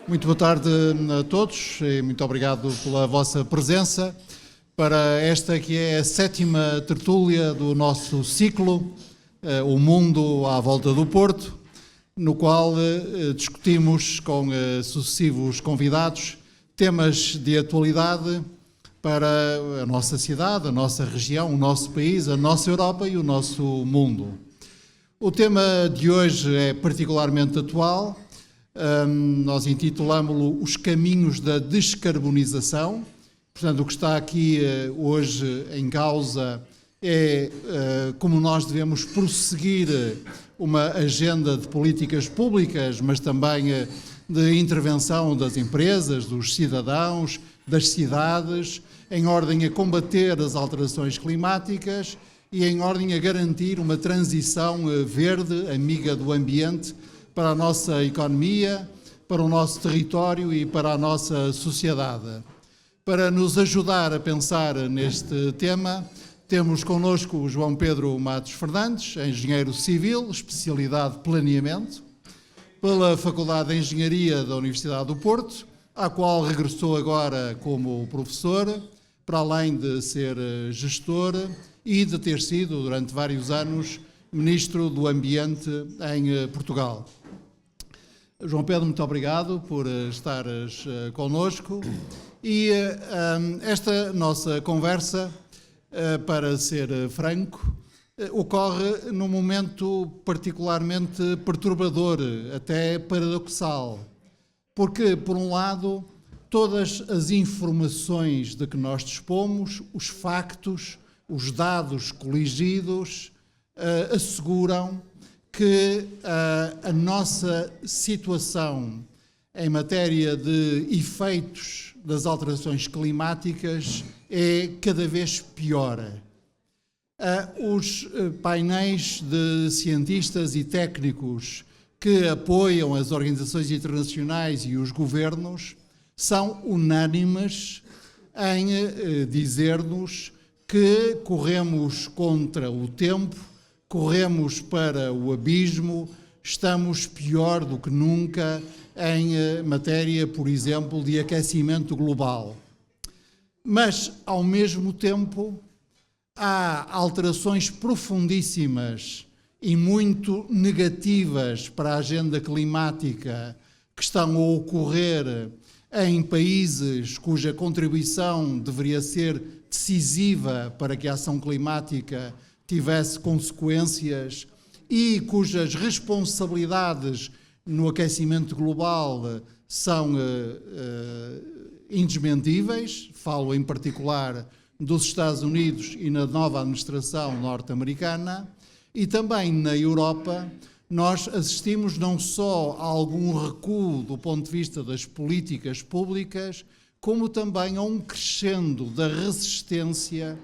Muito boa tarde a todos e muito obrigado pela vossa presença para esta que é a 7ª tertúlia do nosso ciclo, O Mundo à Volta do Porto, no qual discutimos com sucessivos convidados temas de atualidade para a nossa cidade, a nossa região, o nosso país, a nossa Europa e o nosso mundo. O tema de hoje é particularmente atual. Nós intitulamos-lo Os Caminhos da Descarbonização. Portanto, o que está aqui hoje em causa é como nós devemos prosseguir uma agenda de políticas públicas, mas também de intervenção das empresas, dos cidadãos, das cidades, em ordem a combater as alterações climáticas e em ordem a garantir uma transição verde, amiga do ambiente, para a nossa economia, para o nosso território e para a nossa sociedade. Para nos ajudar a pensar neste tema, temos connosco o João Pedro Matos Fernandes, engenheiro civil, especialidade planeamento, pela Faculdade de Engenharia da Universidade do Porto, à qual regressou agora como professor, para além de ser gestor e de ter sido, durante vários anos, Ministro do Ambiente em Portugal. João Pedro, muito obrigado por estares connosco e esta nossa conversa, para ser franco, ocorre num momento particularmente perturbador, até paradoxal, porque, por um lado, todas as informações de que nós dispomos, os factos, os dados coligidos, asseguram que a nossa situação em matéria de efeitos das alterações climáticas é cada vez pior. Os painéis de cientistas e técnicos que apoiam as organizações internacionais e os governos são unânimes em dizer-nos que corremos contra o tempo, corremos para o abismo, estamos pior do que nunca em matéria, por exemplo, de aquecimento global. Mas, ao mesmo tempo, há alterações profundíssimas e muito negativas para a agenda climática que estão a ocorrer em países cuja contribuição deveria ser decisiva para que a ação climática tivesse consequências e cujas responsabilidades no aquecimento global são indesmentíveis. Falo em particular dos Estados Unidos e na nova administração norte-americana, e também na Europa nós assistimos não só a algum recuo do ponto de vista das políticas públicas, como também a um crescendo da resistência,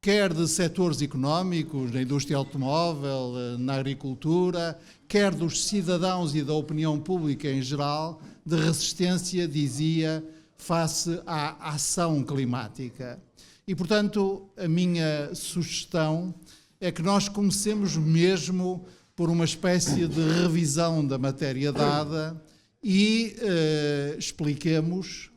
quer de setores económicos, na indústria automóvel, na agricultura, quer dos cidadãos e da opinião pública em geral, de resistência, dizia, face à ação climática. E, portanto, a minha sugestão é que nós comecemos mesmo por uma espécie de revisão da matéria dada e expliquemos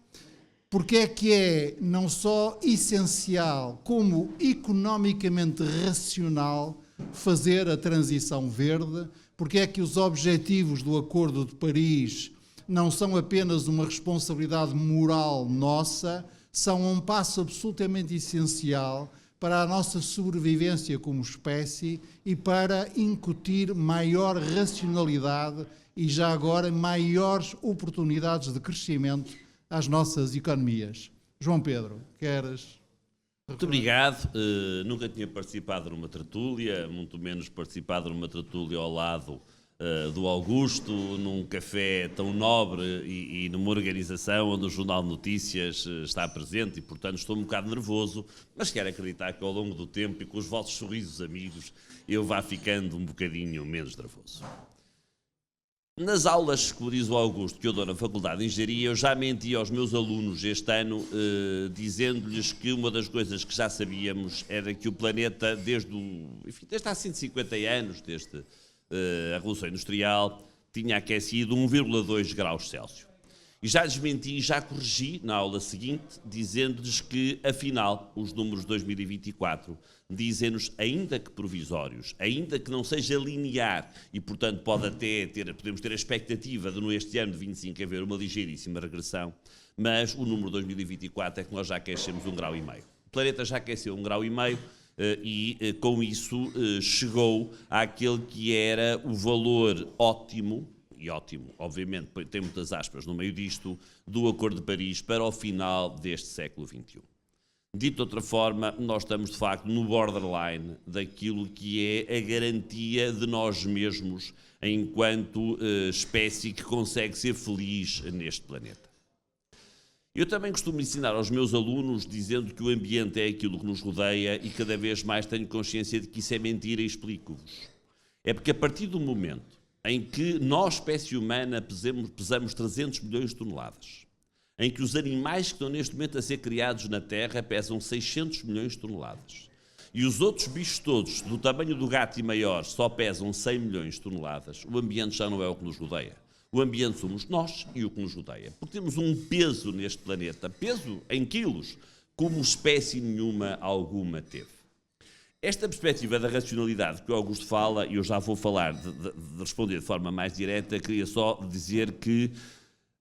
porque é que é não só essencial, como economicamente racional fazer a transição verde, porque é que os objetivos do Acordo de Paris não são apenas uma responsabilidade moral nossa, são um passo absolutamente essencial para a nossa sobrevivência como espécie e para incutir maior racionalidade e já agora maiores oportunidades de crescimento às nossas economias. João Pedro, queres? Muito obrigado. Nunca tinha participado numa tertúlia, muito menos participado numa tertúlia ao lado do Augusto, num café tão nobre e numa organização onde o Jornal de Notícias está presente e, portanto, estou um bocado nervoso, mas quero acreditar que ao longo do tempo e com os vossos sorrisos amigos eu vá ficando um bocadinho menos nervoso. Nas aulas, como diz o Augusto, que eu dou na Faculdade de Engenharia, eu já menti aos meus alunos este ano, dizendo-lhes que uma das coisas que já sabíamos era que o planeta, desde há 150 anos, desde a Revolução Industrial, tinha aquecido 1,2 graus Celsius. E já desmenti e já corrigi na aula seguinte, dizendo-lhes que, afinal, os números de 2024 dizem-nos, ainda que provisórios, ainda que não seja linear, e, portanto, podemos ter a expectativa de, neste ano de 25, haver uma ligeiríssima regressão, mas o número de 2024 é que nós já aquecemos 1,5 graus. O planeta já aqueceu 1,5 graus e, com isso, chegou àquele que era o valor ótimo, e ótimo, obviamente, tem muitas aspas no meio disto, do Acordo de Paris para o final deste século XXI. Dito de outra forma, nós estamos de facto no borderline daquilo que é a garantia de nós mesmos enquanto espécie que consegue ser feliz neste planeta. Eu também costumo ensinar aos meus alunos dizendo que o ambiente é aquilo que nos rodeia e cada vez mais tenho consciência de que isso é mentira e explico-vos. É porque a partir do momento em que nós, espécie humana, pesamos 300 milhões de toneladas, em que os animais que estão neste momento a ser criados na Terra pesam 600 milhões de toneladas, e os outros bichos todos, do tamanho do gato e maior, só pesam 100 milhões de toneladas, o ambiente já não é o que nos rodeia. O ambiente somos nós e o que nos rodeia. Porque temos um peso neste planeta, peso em quilos, como espécie nenhuma alguma teve. Esta perspectiva da racionalidade que o Augusto fala, e eu já vou falar de responder de forma mais direta, queria só dizer que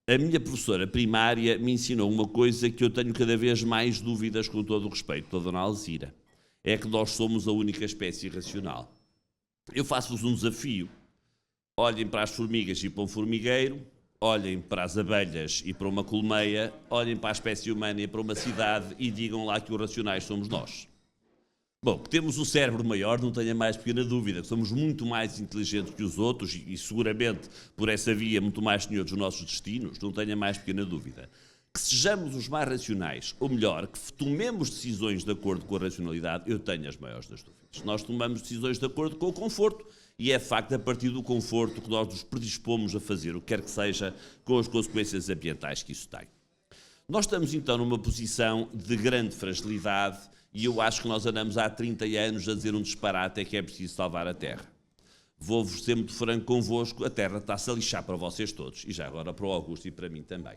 a minha professora primária me ensinou uma coisa que eu tenho cada vez mais dúvidas, com todo o respeito, a Dona Alzira. É que nós somos a única espécie racional. Eu faço-vos um desafio. Olhem para as formigas e para um formigueiro, olhem para as abelhas e para uma colmeia, olhem para a espécie humana e para uma cidade e digam lá que os racionais somos nós. Bom, que temos o cérebro maior, não tenha mais pequena dúvida, que somos muito mais inteligentes que os outros e seguramente por essa via muito mais senhores dos nossos destinos, não tenha mais pequena dúvida. Que sejamos os mais racionais, ou melhor, que tomemos decisões de acordo com a racionalidade, eu tenho as maiores das dúvidas. Nós tomamos decisões de acordo com o conforto e é de facto a partir do conforto que nós nos predispomos a fazer o que quer que seja com as consequências ambientais que isso tem. Nós estamos então numa posição de grande fragilidade e eu acho que nós andamos há 30 anos a dizer um disparate, é que é preciso salvar a Terra. Vou-vos ser muito franco convosco, a Terra está-se a lixar para vocês todos, e já agora para o Augusto e para mim também.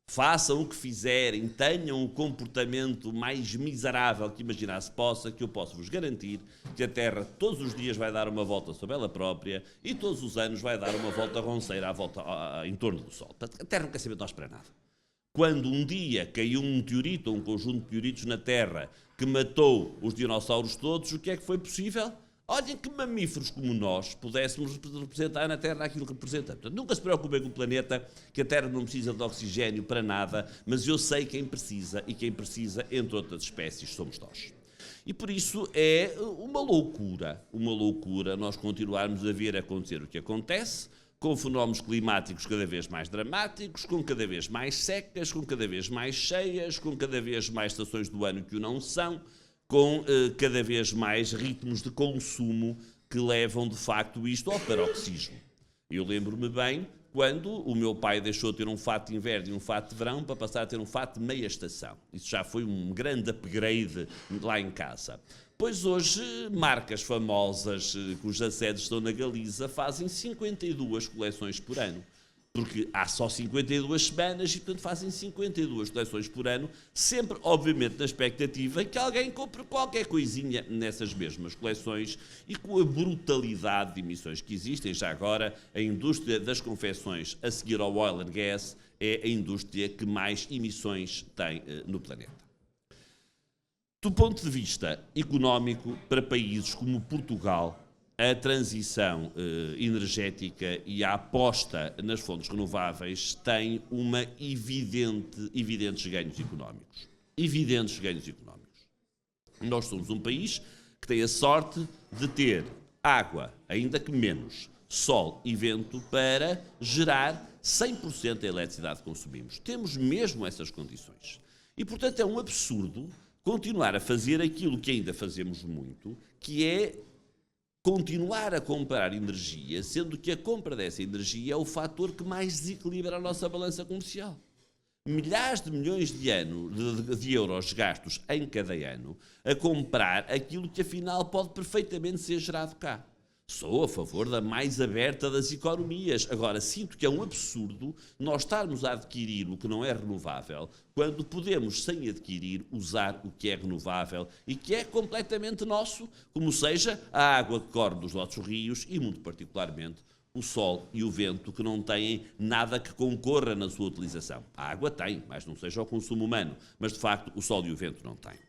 Façam o que fizerem, tenham o comportamento mais miserável que imaginar se possa, que eu posso vos garantir que a Terra todos os dias vai dar uma volta sobre ela própria e todos os anos vai dar uma volta ronceira em torno do Sol. A Terra não quer saber de nós para nada. Quando um dia caiu um meteorito ou um conjunto de meteoritos na Terra que matou os dinossauros todos, o que é que foi possível? Olhem que mamíferos como nós pudéssemos representar na Terra aquilo que representa. Portanto, nunca se preocupem com o planeta, que a Terra não precisa de oxigênio para nada, mas eu sei quem precisa, e quem precisa, entre outras espécies, somos nós. E por isso é uma loucura nós continuarmos a ver acontecer o que acontece, com fenómenos climáticos cada vez mais dramáticos, com cada vez mais secas, com cada vez mais cheias, com cada vez mais estações do ano que o não são, com cada vez mais ritmos de consumo que levam, de facto, isto ao paroxismo. Eu lembro-me bem quando o meu pai deixou de ter um fato de inverno e um fato de verão para passar a ter um fato de meia estação. Isso já foi um grande upgrade lá em casa. Pois hoje, marcas famosas cujas sedes estão na Galiza fazem 52 coleções por ano. Porque há só 52 semanas e, portanto, fazem 52 coleções por ano, sempre, obviamente, na expectativa que alguém compre qualquer coisinha nessas mesmas coleções e com a brutalidade de emissões que existem. Já agora, a indústria das confecções, a seguir ao oil and gas, é a indústria que mais emissões tem no planeta. Do ponto de vista económico, para países como Portugal, a transição energética e a aposta nas fontes renováveis tem evidentes ganhos económicos. Evidentes ganhos económicos. Nós somos um país que tem a sorte de ter água, ainda que menos, sol e vento para gerar 100% da eletricidade que consumimos. Temos mesmo essas condições. E, portanto, é um absurdo continuar a fazer aquilo que ainda fazemos muito, que é continuar a comprar energia, sendo que a compra dessa energia é o fator que mais desequilibra a nossa balança comercial. Milhares de milhões de euros gastos em cada ano a comprar aquilo que afinal pode perfeitamente ser gerado cá. Sou a favor da mais aberta das economias. Agora, sinto que é um absurdo nós estarmos a adquirir o que não é renovável, quando podemos, sem adquirir, usar o que é renovável e que é completamente nosso, como seja a água que corre dos nossos rios e, muito particularmente, o sol e o vento, que não têm nada que concorra na sua utilização. A água tem, mas não seja ao consumo humano, mas, de facto, o sol e o vento não têm.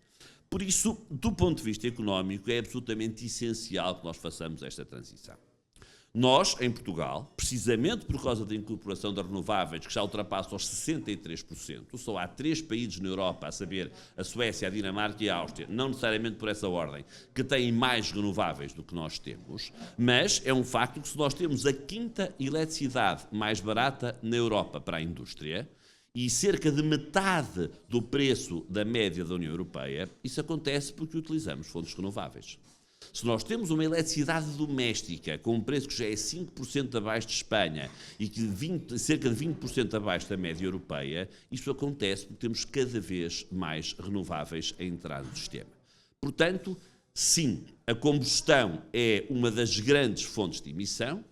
Por isso, do ponto de vista económico, é absolutamente essencial que nós façamos esta transição. Nós, em Portugal, precisamente por causa da incorporação das renováveis, que já ultrapassa os 63%, só há 3 países na Europa, a saber, a Suécia, a Dinamarca e a Áustria, não necessariamente por essa ordem, que têm mais renováveis do que nós temos, mas é um facto que se nós temos a 5ª eletricidade mais barata na Europa para a indústria, e cerca de metade do preço da média da União Europeia, isso acontece porque utilizamos fontes renováveis. Se nós temos uma eletricidade doméstica com um preço que já é 5% abaixo de Espanha e que cerca de 20% abaixo da média europeia, isso acontece porque temos cada vez mais renováveis a entrar no sistema. Portanto, sim, a combustão é uma das grandes fontes de emissão,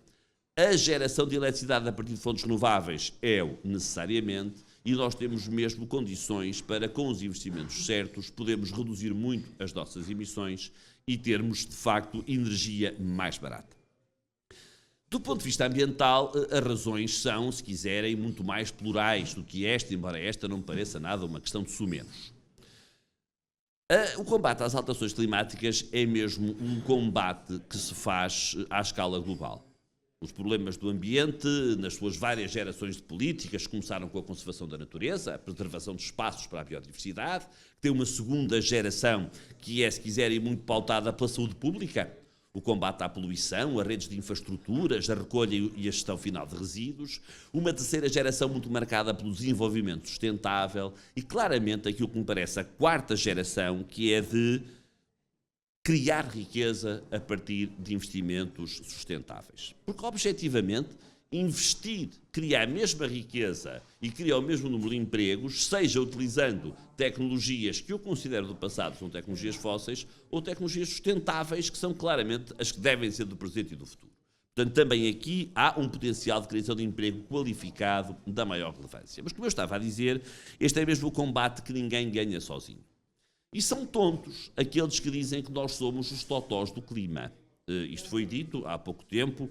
a geração de eletricidade a partir de fontes renováveis é-o necessariamente, e nós temos mesmo condições para, com os investimentos certos, podermos reduzir muito as nossas emissões e termos, de facto, energia mais barata. Do ponto de vista ambiental, as razões são, se quiserem, muito mais plurais do que esta, embora esta não me pareça nada uma questão de sumenos. O combate às alterações climáticas é mesmo um combate que se faz à escala global. Os problemas do ambiente, nas suas várias gerações de políticas, começaram com a conservação da natureza, a preservação de espaços para a biodiversidade, tem uma segunda geração que é, se quiserem, muito pautada pela saúde pública, o combate à poluição, as redes de infraestruturas, a recolha e a gestão final de resíduos, uma terceira geração muito marcada pelo desenvolvimento sustentável e, claramente, aquilo que me parece a 4ª geração, que é de criar riqueza a partir de investimentos sustentáveis. Porque, objetivamente, investir, criar a mesma riqueza e criar o mesmo número de empregos, seja utilizando tecnologias que eu considero do passado, são tecnologias fósseis, ou tecnologias sustentáveis, que são claramente as que devem ser do presente e do futuro. Portanto, também aqui há um potencial de criação de emprego qualificado da maior relevância. Mas, como eu estava a dizer, este é mesmo o combate que ninguém ganha sozinho. E são tontos aqueles que dizem que nós somos os totós do clima. Isto foi dito há pouco tempo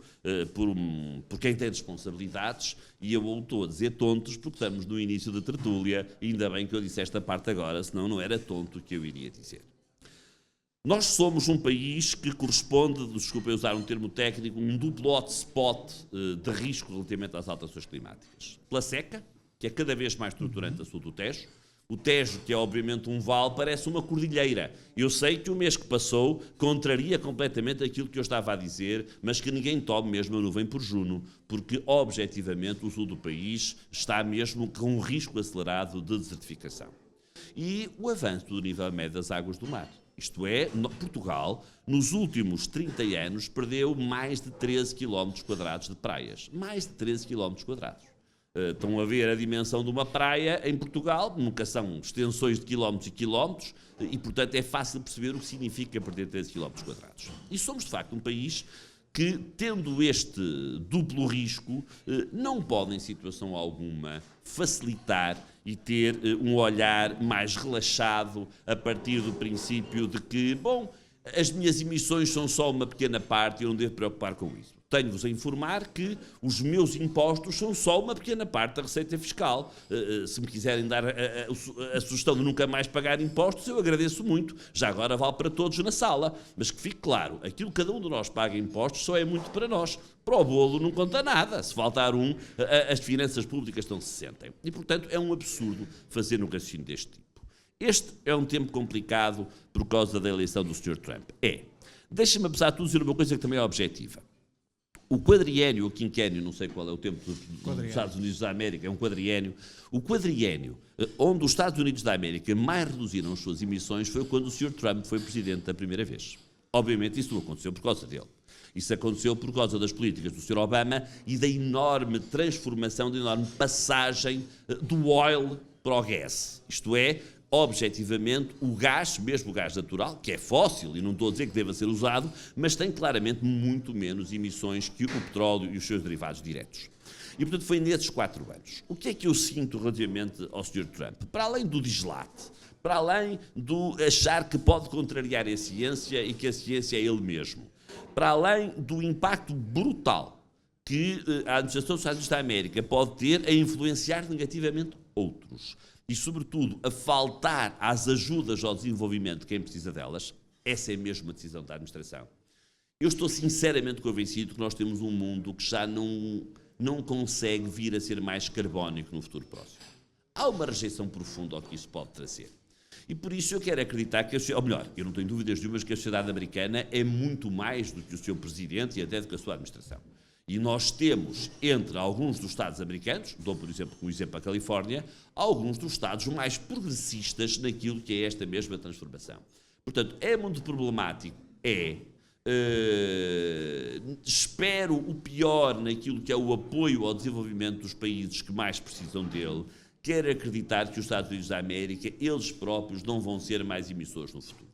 por quem tem responsabilidades, e eu voltou a dizer tontos porque estamos no início da tertúlia, e ainda bem que eu disse esta parte agora, senão não era tonto o que eu iria dizer. Nós somos um país que corresponde, desculpa eu usar um termo técnico, um duplo hotspot de risco relativamente às alterações climáticas. Pela seca, que é cada vez mais estruturante a sul do Tejo. O Tejo, que é obviamente um vale, parece uma cordilheira. Eu sei que o mês que passou contraria completamente aquilo que eu estava a dizer, mas que ninguém tome mesmo a nuvem por Juno, porque objetivamente o sul do país está mesmo com um risco acelerado de desertificação. E o avanço do nível médio das águas do mar. Isto é, Portugal, nos últimos 30 anos, perdeu mais de 13 km² de praias. Mais de 13 km². Estão a ver a dimensão de uma praia em Portugal, nunca são extensões de quilómetros e quilómetros, e, portanto, é fácil perceber o que significa perder 13 km². E somos, de facto, um país que, tendo este duplo risco, não pode, em situação alguma, facilitar e ter um olhar mais relaxado a partir do princípio de que, bom, as minhas emissões são só uma pequena parte e eu não devo preocupar com isso. Tenho-vos a informar que os meus impostos são só uma pequena parte da receita fiscal. Se me quiserem dar a sugestão de nunca mais pagar impostos, eu agradeço muito. Já agora vale para todos na sala. Mas que fique claro, aquilo que cada um de nós paga impostos só é muito para nós. Para o bolo não conta nada. Se faltar um, as finanças públicas não se sentem. E, portanto, é um absurdo fazer um raciocínio deste tipo. Este é um tempo complicado por causa da eleição do Sr. Trump. Deixa-me, apesar de tudo, dizer uma coisa que também é objetiva. O quadriênio, ou quinquênio, não sei qual é o tempo dos Estados Unidos da América, é um quadriênio. O quadriênio, onde os Estados Unidos da América mais reduziram as suas emissões, foi quando o Sr. Trump foi presidente da primeira vez. Obviamente isso não aconteceu por causa dele. Isso aconteceu por causa das políticas do Sr. Obama e da enorme transformação, da enorme passagem do oil para o gas. Isto é, objetivamente, o gás, mesmo o gás natural, que é fóssil, e não estou a dizer que deva ser usado, mas tem claramente muito menos emissões que o petróleo e os seus derivados diretos. E, portanto, foi nesses 4 anos. O que é que eu sinto relativamente ao Sr. Trump? Para além do dislate, para além do achar que pode contrariar a ciência e que a ciência é ele mesmo, para além do impacto brutal que a administração dos Estados Unidos da América pode ter a influenciar negativamente outros e, sobretudo, a faltar às ajudas ao desenvolvimento de quem precisa delas, essa é mesmo a decisão da administração. Eu estou sinceramente convencido que nós temos um mundo que já não consegue vir a ser mais carbónico no futuro próximo. Há uma rejeição profunda ao que isso pode trazer. E por isso eu quero acreditar que, ou melhor, eu não tenho dúvidas nenhumas que a sociedade americana é muito mais do que o seu presidente e até do que a sua administração. E nós temos, entre alguns dos Estados americanos, dou por exemplo como exemplo a Califórnia, alguns dos Estados mais progressistas naquilo que é esta mesma transformação. Portanto, é muito problemático, espero o pior naquilo que é o apoio ao desenvolvimento dos países que mais precisam dele. Quero acreditar que os Estados Unidos da América, eles próprios, não vão ser mais emissores no futuro.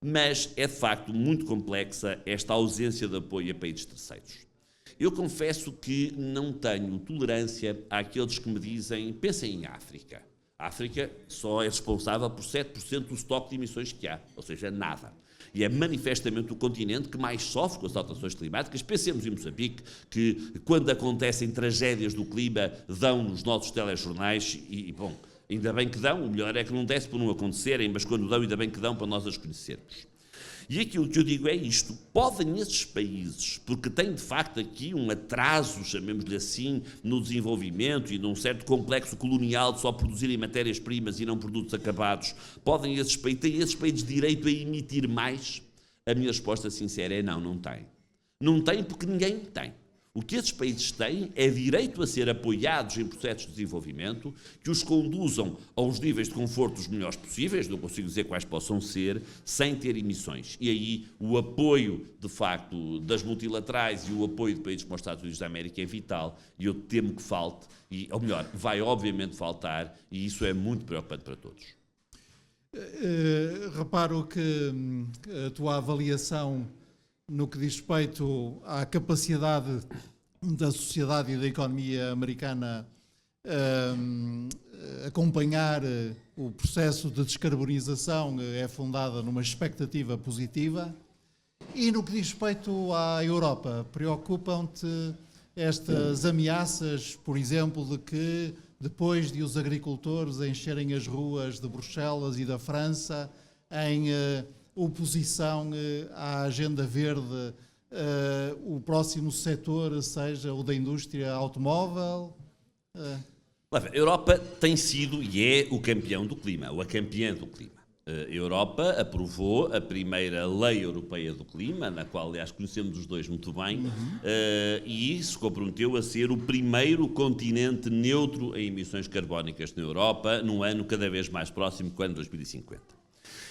Mas é de facto muito complexa esta ausência de apoio a países terceiros. Eu confesso que não tenho tolerância àqueles que me dizem, pensem em África. A África só é responsável por 7% do estoque de emissões que há, ou seja, nada. E é manifestamente o continente que mais sofre com as alterações climáticas. Pensemos em Moçambique, que quando acontecem tragédias do clima, dão nos nossos telejornais e bom, ainda bem que dão, o melhor é que não desse por não acontecerem, mas quando dão, ainda bem que dão para nós as conhecermos. E aquilo que eu digo é isto, podem esses países, porque têm de facto aqui um atraso, chamemos-lhe assim, no desenvolvimento e num certo complexo colonial de só produzirem matérias-primas e não produtos acabados, têm esses países direito a emitir mais? A minha resposta sincera é não, não têm. Não têm porque ninguém tem. O que esses países têm é direito a ser apoiados em processos de desenvolvimento que os conduzam aos níveis de conforto os melhores possíveis, não consigo dizer quais possam ser, sem ter emissões. E aí o apoio, de facto, das multilaterais e o apoio de países como os Estados Unidos da América é vital e eu temo que falte, ou melhor, vai obviamente faltar e isso é muito preocupante para todos. Reparo que a tua avaliação no que diz respeito à capacidade da sociedade e da economia americana acompanhar o processo de descarbonização é fundada numa expectativa positiva. E no que diz respeito à Europa, preocupam-te estas ameaças, por exemplo, de que depois de os agricultores encherem as ruas de Bruxelas e da França em oposição à agenda verde, o próximo setor seja o da indústria automóvel? A Europa tem sido e é o campeão do clima, ou a campeã do clima. A Europa aprovou a primeira lei europeia do clima, na qual, aliás, conhecemos os dois muito bem, e se comprometeu a ser o primeiro continente neutro em emissões carbónicas na Europa, num ano cada vez mais próximo, que o ano 2050.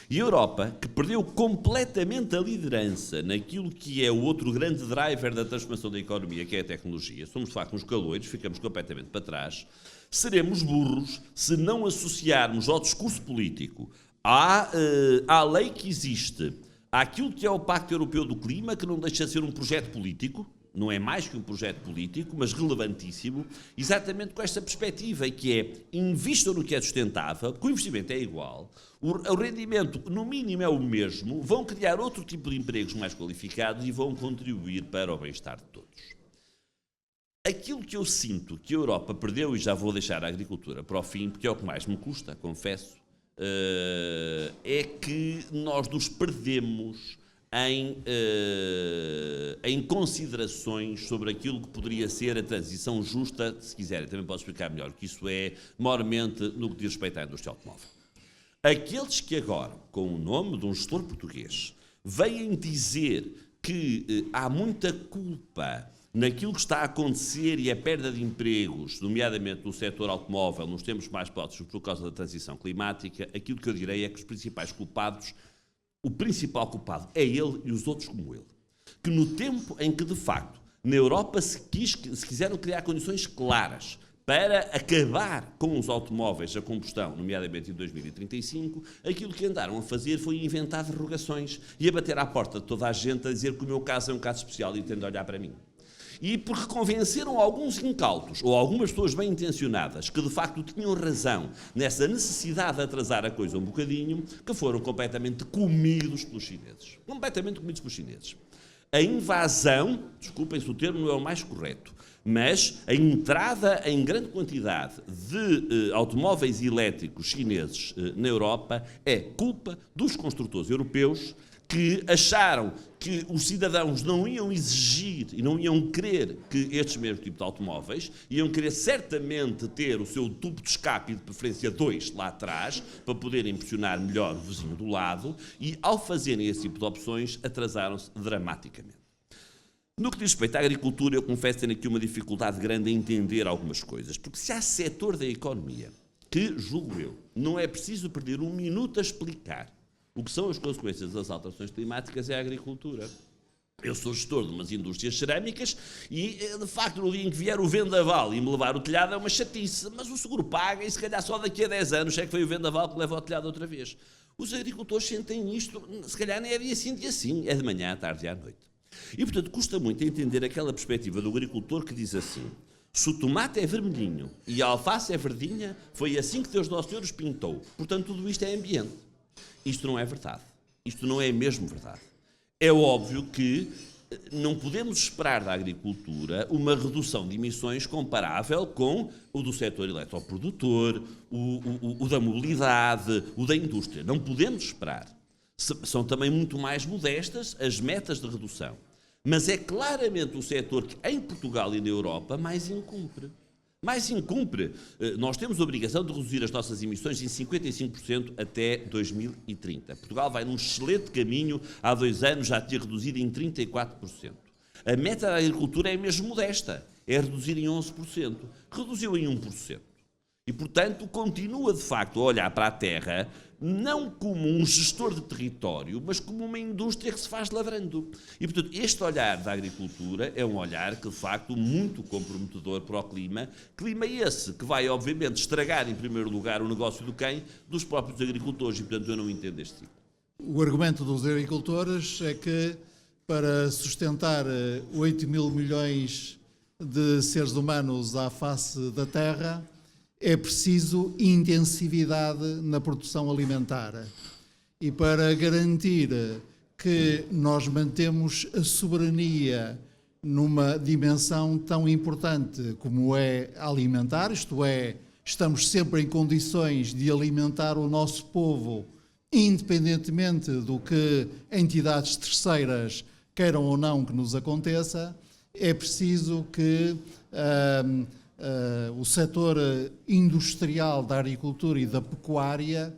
E a Europa, que perdeu completamente a liderança naquilo que é o outro grande driver da transformação da economia, que é a tecnologia, somos de facto uns caloiros, ficamos completamente para trás, seremos burros se não associarmos ao discurso político, à lei que existe, àquilo que é o Pacto Europeu do Clima, que não deixa de ser um projeto político, não é mais que um projeto político, mas relevantíssimo, exatamente com esta perspectiva, que é investam no que é sustentável, que o investimento é igual, o rendimento no mínimo é o mesmo, vão criar outro tipo de empregos mais qualificados e vão contribuir para o bem-estar de todos. Aquilo que eu sinto que a Europa perdeu, e já vou deixar a agricultura para o fim, porque é o que mais me custa, confesso, é que nós nos perdemos em considerações sobre aquilo que poderia ser a transição justa, se quiserem, também posso explicar melhor, que isso é maiormente no que diz respeito à indústria automóvel. Aqueles que agora, com o nome de um gestor português, vêm dizer que há muita culpa naquilo que está a acontecer e a perda de empregos, nomeadamente no setor automóvel, nos tempos mais próximos por causa da transição climática, aquilo que eu direi é que os principais culpados, o principal culpado é ele e os outros como ele. Que no tempo em que, de facto, na Europa se quiseram criar condições claras para acabar com os automóveis a combustão, nomeadamente em 2035, aquilo que andaram a fazer foi inventar derrogações e a bater à porta de toda a gente a dizer que o meu caso é um caso especial e tem de olhar para mim. E porque convenceram alguns incautos ou algumas pessoas bem intencionadas que de facto tinham razão nessa necessidade de atrasar a coisa um bocadinho, que foram completamente comidos pelos chineses. Completamente comidos pelos chineses. A invasão, desculpem se o termo não é o mais correto, mas a entrada em grande quantidade de automóveis elétricos chineses na Europa é culpa dos construtores europeus que acharam que os cidadãos não iam exigir e não iam querer que estes mesmos tipos de automóveis, iam querer certamente ter o seu tubo de escape e de preferência 2 lá atrás, para poderem impressionar melhor o vizinho do lado, e ao fazerem esse tipo de opções atrasaram-se dramaticamente. No que diz respeito à agricultura, eu confesso ter aqui uma dificuldade grande em entender algumas coisas, porque se há setor da economia que, julgo eu, não é preciso perder um minuto a explicar o que são as consequências das alterações climáticas, é a agricultura. Eu sou gestor de umas indústrias cerâmicas e, de facto, no dia em que vier o vendaval e me levar o telhado é uma chatice, mas o seguro paga e se calhar só daqui a 10 anos é que foi o vendaval que leva o telhado outra vez. Os agricultores sentem isto, se calhar nem é dia sim, é de manhã, à tarde e à noite. E, portanto, custa muito entender aquela perspectiva do agricultor que diz assim: se o tomate é vermelhinho e a alface é verdinha, foi assim que Deus Nosso Senhor os pintou. Portanto, tudo isto é ambiente. Isto não é verdade. Isto não é mesmo verdade. É óbvio que não podemos esperar da agricultura uma redução de emissões comparável com o do setor eletroprodutor, o da mobilidade, o da indústria. Não podemos esperar. São também muito mais modestas as metas de redução. Mas é claramente o setor que, em Portugal e na Europa, mais incumpre. Nós temos a obrigação de reduzir as nossas emissões em 55% até 2030. Portugal vai num excelente caminho, há 2 anos já tinha reduzido em 34%. A meta da agricultura é mesmo modesta, é reduzir em 11%. Reduziu em 1%. E, portanto, continua, de facto, a olhar para a terra não como um gestor de território, mas como uma indústria que se faz lavrando. E, portanto, este olhar da agricultura é um olhar que, de facto, muito comprometedor para o clima. Clima esse que vai, obviamente, estragar, em primeiro lugar, o negócio do quem? Dos próprios agricultores. E, portanto, eu não entendo este ciclo. O argumento dos agricultores é que, para sustentar 8 mil milhões de seres humanos à face da Terra, é preciso intensividade na produção alimentar. E para garantir que nós mantemos a soberania numa dimensão tão importante como é alimentar, isto é, estamos sempre em condições de alimentar o nosso povo, independentemente do que entidades terceiras queiram ou não que nos aconteça, é preciso que o setor industrial da agricultura e da pecuária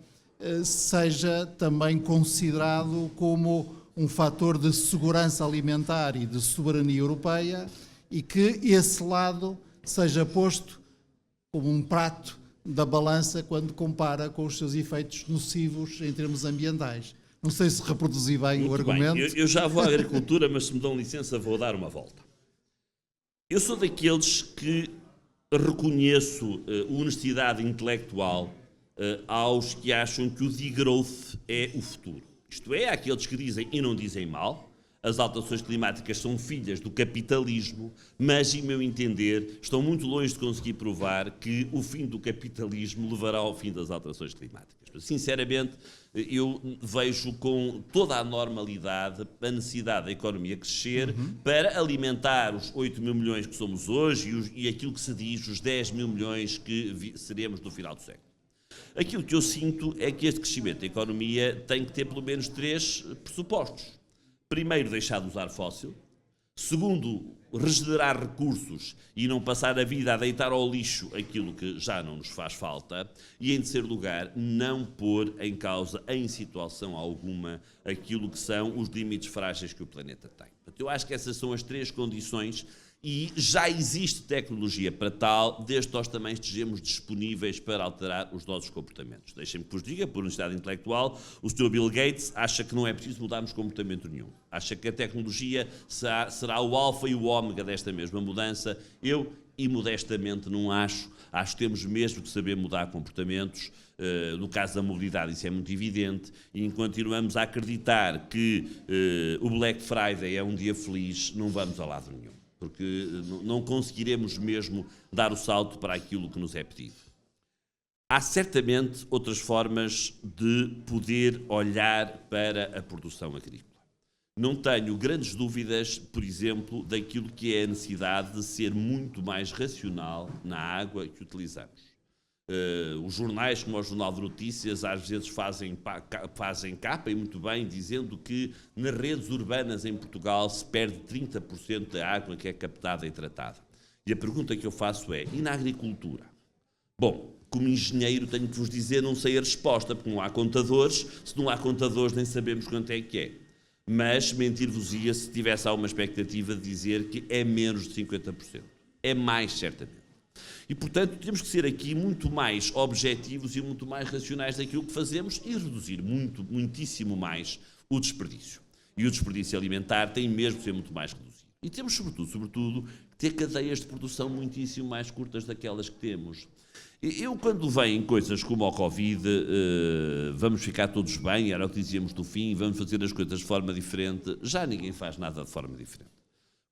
seja também considerado como um fator de segurança alimentar e de soberania europeia e que esse lado seja posto como um prato da balança quando compara com os seus efeitos nocivos em termos ambientais. Não sei se reproduzi bem o argumento. Bem. Eu já vou à agricultura, mas se me dão licença vou dar uma volta. Eu sou daqueles que reconheço honestidade intelectual aos que acham que o degrowth é o futuro. Isto é, aqueles que dizem e não dizem mal, as alterações climáticas são filhas do capitalismo, mas, em meu entender, estão muito longe de conseguir provar que o fim do capitalismo levará ao fim das alterações climáticas. Sinceramente, eu vejo com toda a normalidade a necessidade da economia crescer para alimentar os 8 mil milhões que somos hoje e aquilo que se diz, os 10 mil milhões que seremos no final do século. Aquilo que eu sinto é que este crescimento da economia tem que ter pelo menos 3 pressupostos. Primeiro, deixar de usar fóssil. Segundo, regenerar recursos e não passar a vida a deitar ao lixo aquilo que já não nos faz falta. E, em terceiro lugar, não pôr em causa, em situação alguma, aquilo que são os limites frágeis que o planeta tem. Portanto, eu acho que essas são as 3 condições E já existe tecnologia para tal, desde que nós também estejamos disponíveis para alterar os nossos comportamentos. Deixem-me que vos diga, por honestidade intelectual, o Sr. Bill Gates acha que não é preciso mudarmos comportamento nenhum. Acha que a tecnologia será o alfa e o ômega desta mesma mudança. Eu, e modestamente, não acho. Acho que temos mesmo que saber mudar comportamentos. No caso da mobilidade isso é muito evidente, e continuamos a acreditar que o Black Friday é um dia feliz, não vamos a lado nenhum. Porque não conseguiremos mesmo dar o salto para aquilo que nos é pedido. Há certamente outras formas de poder olhar para a produção agrícola. Não tenho grandes dúvidas, por exemplo, daquilo que é a necessidade de ser muito mais racional na água que utilizamos. Os jornais, como o Jornal de Notícias, às vezes fazem capa, e muito bem, dizendo que nas redes urbanas em Portugal se perde 30% da água que é captada e tratada. E a pergunta que eu faço é, e na agricultura? Bom, como engenheiro tenho que vos dizer, não sei a resposta, porque não há contadores, se não há contadores nem sabemos quanto é que é. Mas mentir-vos-ia se tivesse alguma expectativa de dizer que é menos de 50%. É mais, certamente. E, portanto, temos que ser aqui muito mais objetivos e muito mais racionais daquilo que fazemos e reduzir muitíssimo mais o desperdício. E o desperdício alimentar tem mesmo que ser muito mais reduzido. E temos, sobretudo, que ter cadeias de produção muitíssimo mais curtas daquelas que temos. Eu, quando vêm coisas como a Covid, vamos ficar todos bem, era o que dizíamos no fim, vamos fazer as coisas de forma diferente, já ninguém faz nada de forma diferente.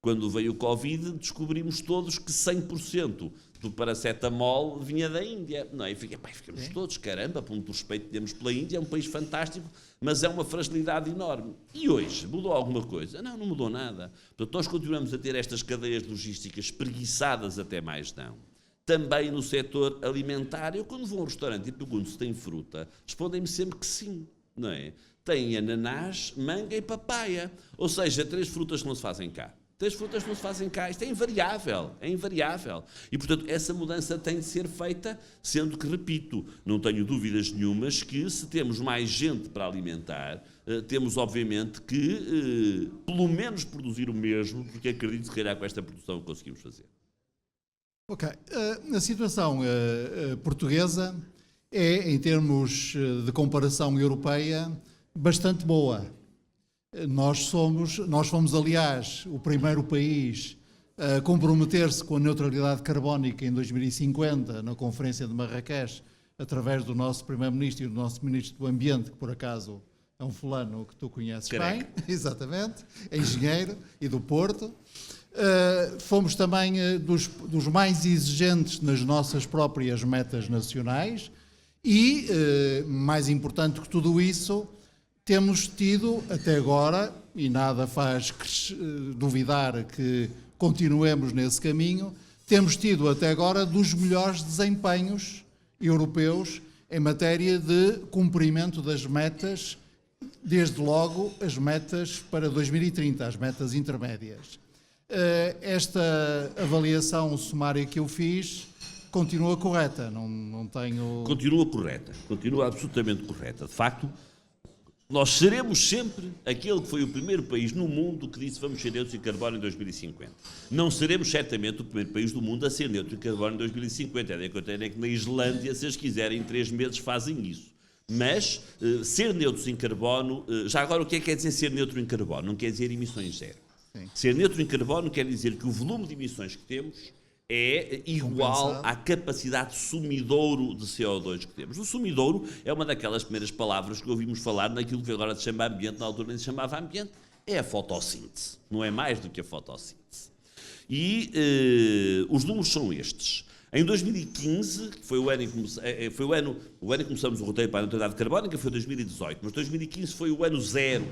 Quando veio o Covid, descobrimos todos que 100% do paracetamol vinha da Índia. Não, e ficamos todos, caramba, por muito respeito que temos pela Índia, é um país fantástico, mas é uma fragilidade enorme. E hoje, mudou alguma coisa? Não, não mudou nada. Portanto, nós continuamos a ter estas cadeias logísticas espreguiçadas até mais não. Também no setor alimentar, eu quando vou a um restaurante e pergunto se tem fruta, respondem-me sempre que sim, não é? Tem ananás, manga e papaya, ou seja, 3 frutas que não se fazem cá. 3 frutas não se fazem cá, isto é invariável, é invariável. E, portanto, essa mudança tem de ser feita, sendo que, repito, não tenho dúvidas nenhumas que, se temos mais gente para alimentar, temos, obviamente, que, pelo menos, produzir o mesmo, porque acredito que, se calhar, com esta produção conseguimos fazer. Ok. A situação portuguesa é, em termos de comparação europeia, bastante boa. Nós fomos, aliás, o primeiro país a comprometer-se com a neutralidade carbónica em 2050, na Conferência de Marrakech, através do nosso Primeiro-Ministro e do nosso Ministro do Ambiente, que por acaso é um fulano que tu conheces bem, exatamente, é engenheiro e do Porto. Fomos também dos mais exigentes nas nossas próprias metas nacionais e, mais importante que tudo isso, temos tido até agora, e nada faz duvidar que continuemos nesse caminho, temos tido até agora dos melhores desempenhos europeus em matéria de cumprimento das metas, desde logo as metas para 2030, as metas intermédias. Esta avaliação sumária que eu fiz continua correta, não tenho... Continua correta, continua absolutamente correta. De facto, nós seremos sempre aquele que foi o primeiro país no mundo que disse vamos ser neutros em carbono em 2050. Não seremos certamente o primeiro país do mundo a ser neutro em carbono em 2050. É que na Islândia, se eles quiserem, em 3 meses fazem isso. Mas ser neutros em carbono, já agora o que é que quer dizer ser neutro em carbono? Não quer dizer emissões zero. Sim. Ser neutro em carbono quer dizer que o volume de emissões que temos é igual à capacidade sumidouro de CO2 que temos. O sumidouro é uma daquelas primeiras palavras que ouvimos falar naquilo que agora se chama ambiente, na altura nem se chamava ambiente, é a fotossíntese, não é mais do que a fotossíntese. E os números são estes. Em 2015, que foi o ano em que começamos o roteiro para a neutralidade carbónica, foi 2018, mas 2015 foi o ano zero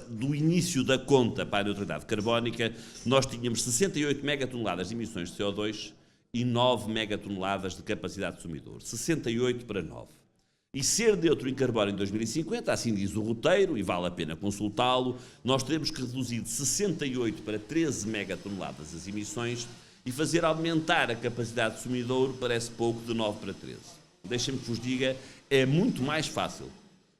do início da conta para a neutralidade carbónica. Nós tínhamos 68 megatoneladas de emissões de CO2 e 9 megatoneladas de capacidade de sumidor. 68 para 9. E ser neutro em carbono em 2050, assim diz o roteiro, e vale a pena consultá-lo, nós teremos que reduzir de 68 para 13 megatoneladas as emissões e fazer aumentar a capacidade de sumidouro, parece pouco, de 9 para 13. Deixem-me que vos diga, é muito mais fácil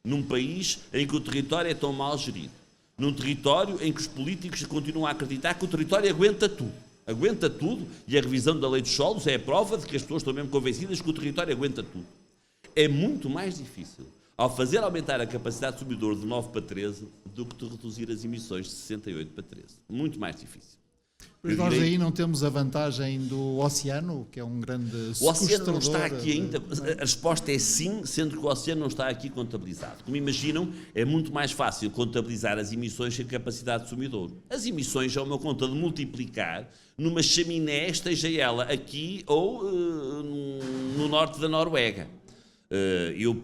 num país em que o território é tão mal gerido, num território em que os políticos continuam a acreditar que o território aguenta tudo, e a revisão da lei dos solos é a prova de que as pessoas estão mesmo convencidas que o território aguenta tudo. É muito mais difícil, ao fazer aumentar a capacidade de consumidor de 9 para 13, do que de reduzir as emissões de 68 para 13. Muito mais difícil. Mas nós aí não temos a vantagem do oceano, que é um grande O oceano não está sequestrador aqui ainda. A resposta é sim, sendo que o oceano não está aqui contabilizado. Como imaginam, é muito mais fácil contabilizar as emissões que a capacidade de sumidouro. As emissões é uma conta de multiplicar numa chaminé, esteja ela aqui ou no norte da Noruega. Eu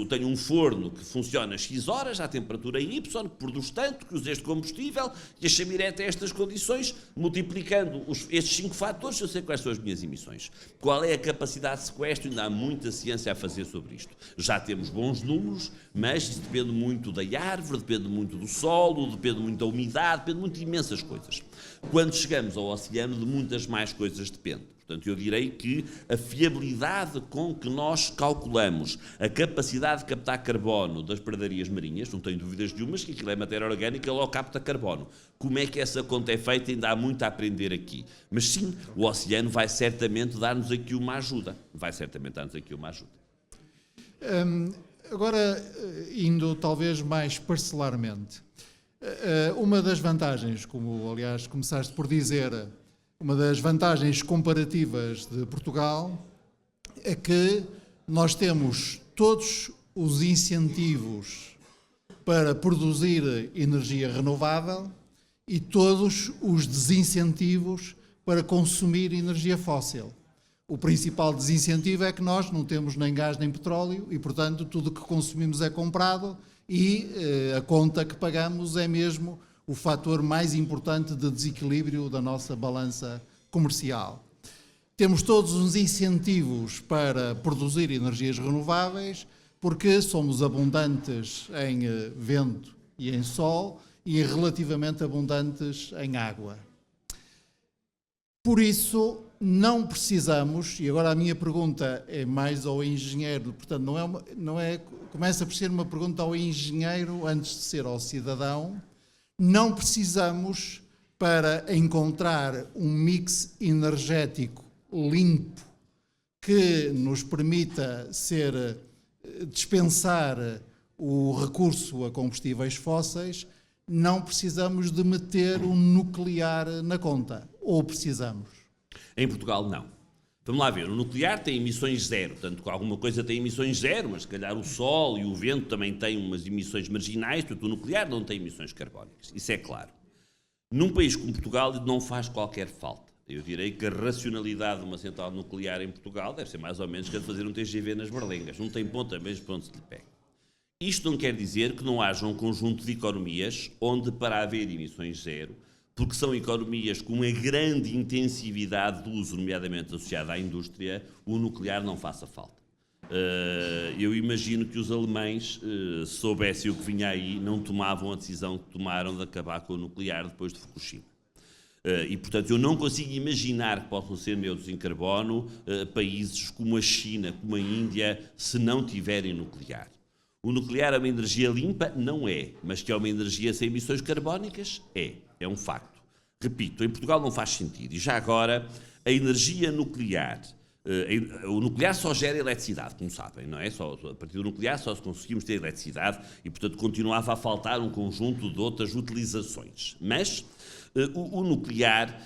tenho um forno que funciona X horas à temperatura em Y, que produz tanto, que usa este combustível, e a chaminé tem estas condições, multiplicando estes 5 fatores, eu sei quais são as minhas emissões. Qual é a capacidade de sequestro? Ainda há muita ciência a fazer sobre isto. Já temos bons números, mas isso depende muito da árvore, depende muito do solo, depende muito da umidade, depende muito de imensas coisas. Quando chegamos ao oceano, de muitas mais coisas depende. Portanto, eu direi que a fiabilidade com que nós calculamos a capacidade de captar carbono das pradarias marinhas, não tenho dúvidas nenhumas que aquilo é matéria orgânica, logo capta carbono. Como é que essa conta é feita? Ainda há muito a aprender aqui. Mas sim, o oceano vai certamente dar-nos aqui uma ajuda. Agora, indo talvez mais parcelarmente, uma das vantagens, como aliás começaste por dizer, uma das vantagens comparativas de Portugal é que nós temos todos os incentivos para produzir energia renovável e todos os desincentivos para consumir energia fóssil. O principal desincentivo é que nós não temos nem gás nem petróleo e, portanto, tudo o que consumimos é comprado e a conta que pagamos é mesmo o fator mais importante de desequilíbrio da nossa balança comercial. Temos todos os incentivos para produzir energias renováveis, porque somos abundantes em vento e em sol e relativamente abundantes em água. Por isso, não precisamos, e agora a minha pergunta é mais ao engenheiro, portanto, começa por ser uma pergunta ao engenheiro antes de ser ao cidadão. Não precisamos, para encontrar um mix energético limpo que nos permita dispensar o recurso a combustíveis fósseis, não precisamos de meter um nuclear na conta. Ou precisamos? Em Portugal, não. Vamos lá ver, o nuclear tem emissões zero, tanto que alguma coisa tem emissões zero, mas se calhar o sol e o vento também têm umas emissões marginais, portanto o nuclear não tem emissões carbónicas, isso é claro. Num país como Portugal não faz qualquer falta. Eu direi que a racionalidade de uma central nuclear em Portugal deve ser mais ou menos que a de fazer um TGV nas Berlengas, não tem ponta mesmo para onde se lhe pega. Isto não quer dizer que não haja um conjunto de economias onde, para haver emissões zero, porque são economias com uma grande intensividade de uso, nomeadamente associada à indústria, o nuclear não faça falta. Eu imagino que os alemães, se soubessem o que vinha aí, não tomavam a decisão que tomaram de acabar com o nuclear depois de Fukushima. E, portanto, eu não consigo imaginar que possam ser neutros em carbono países como a China, como a Índia, se não tiverem nuclear. O nuclear é uma energia limpa? Não é. Mas que é uma energia sem emissões carbónicas? É um facto. Repito, em Portugal não faz sentido. E já agora, a energia nuclear, o nuclear só gera eletricidade, como sabem, não é? Só, a partir do nuclear só conseguimos ter eletricidade e, portanto, continuava a faltar um conjunto de outras utilizações. Mas o nuclear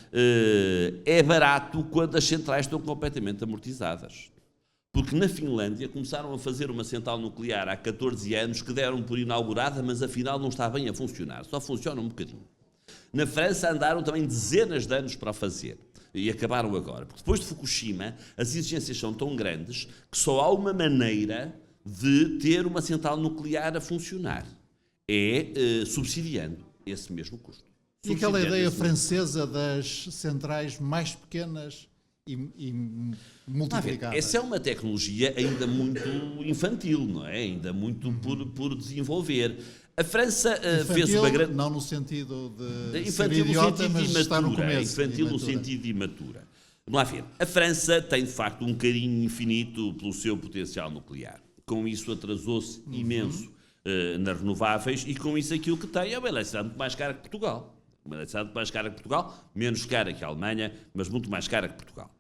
é barato quando as centrais estão completamente amortizadas. Porque na Finlândia começaram a fazer uma central nuclear há 14 anos que deram por inaugurada, mas afinal não está bem a funcionar, só funciona um bocadinho. Na França andaram também dezenas de anos para a fazer e acabaram agora. Porque depois de Fukushima as exigências são tão grandes que só há uma maneira de ter uma central nuclear a funcionar. Subsidiando esse mesmo custo. E aquela ideia francesa das centrais mais pequenas e multiplicadas. Essa é uma tecnologia ainda muito infantil, não é? Ainda muito por desenvolver. A França fez uma grande... Não no sentido de infantil ser idiota, no sentido mas está no começo. Infantil no sentido de imatura. Vamos lá ver. A França tem, de facto, um carinho infinito pelo seu potencial nuclear. Com isso atrasou-se imenso nas renováveis, e com isso aquilo que tem é uma eletricidade muito mais cara que Portugal. Uma eletricidade muito mais cara que Portugal, menos cara que a Alemanha, mas muito mais cara que Portugal.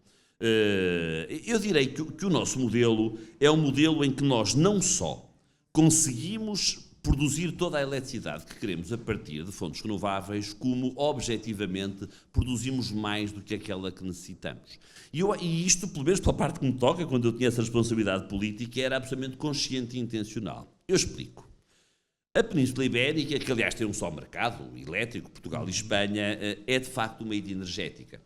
Eu direi que o nosso modelo é um modelo em que nós não só conseguimos produzir toda a eletricidade que queremos a partir de fontes renováveis, como, objetivamente, produzimos mais do que aquela que necessitamos. E isto, pelo menos pela parte que me toca, quando eu tinha essa responsabilidade política, era absolutamente consciente e intencional. Eu explico. A Península Ibérica, que aliás tem um só mercado elétrico, Portugal e Espanha, é de facto uma ilha energética.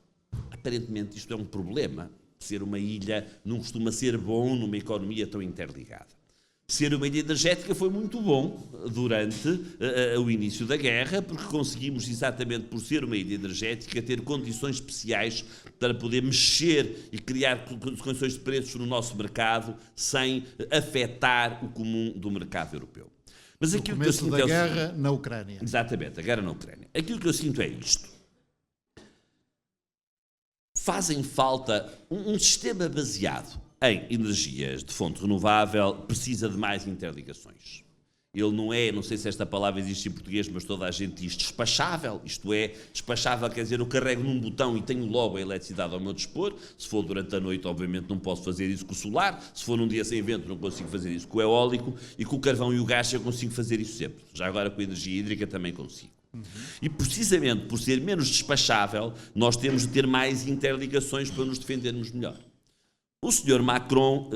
Aparentemente isto é um problema. Ser uma ilha não costuma ser bom numa economia tão interligada. Ser uma ilha energética foi muito bom durante o início da guerra, porque conseguimos, exatamente por ser uma ilha energética, ter condições especiais para poder mexer e criar condições de preços no nosso mercado sem afetar o comum do mercado europeu. Mas aquilo que eu sinto da guerra na Ucrânia. Exatamente, a guerra na Ucrânia. Aquilo que eu sinto é isto. Fazem falta um sistema baseado em energias de fonte renovável, precisa de mais interligações. Ele não é, não sei se esta palavra existe em português, mas toda a gente diz despachável, isto é, despachável quer dizer eu carrego num botão e tenho logo a eletricidade ao meu dispor. Se for durante a noite, obviamente não posso fazer isso com o solar, se for num dia sem vento não consigo fazer isso com o eólico, e com o carvão e o gás eu consigo fazer isso sempre. Já agora com a energia hídrica também consigo. E precisamente por ser menos despachável, nós temos de ter mais interligações para nos defendermos melhor. O Sr. Macron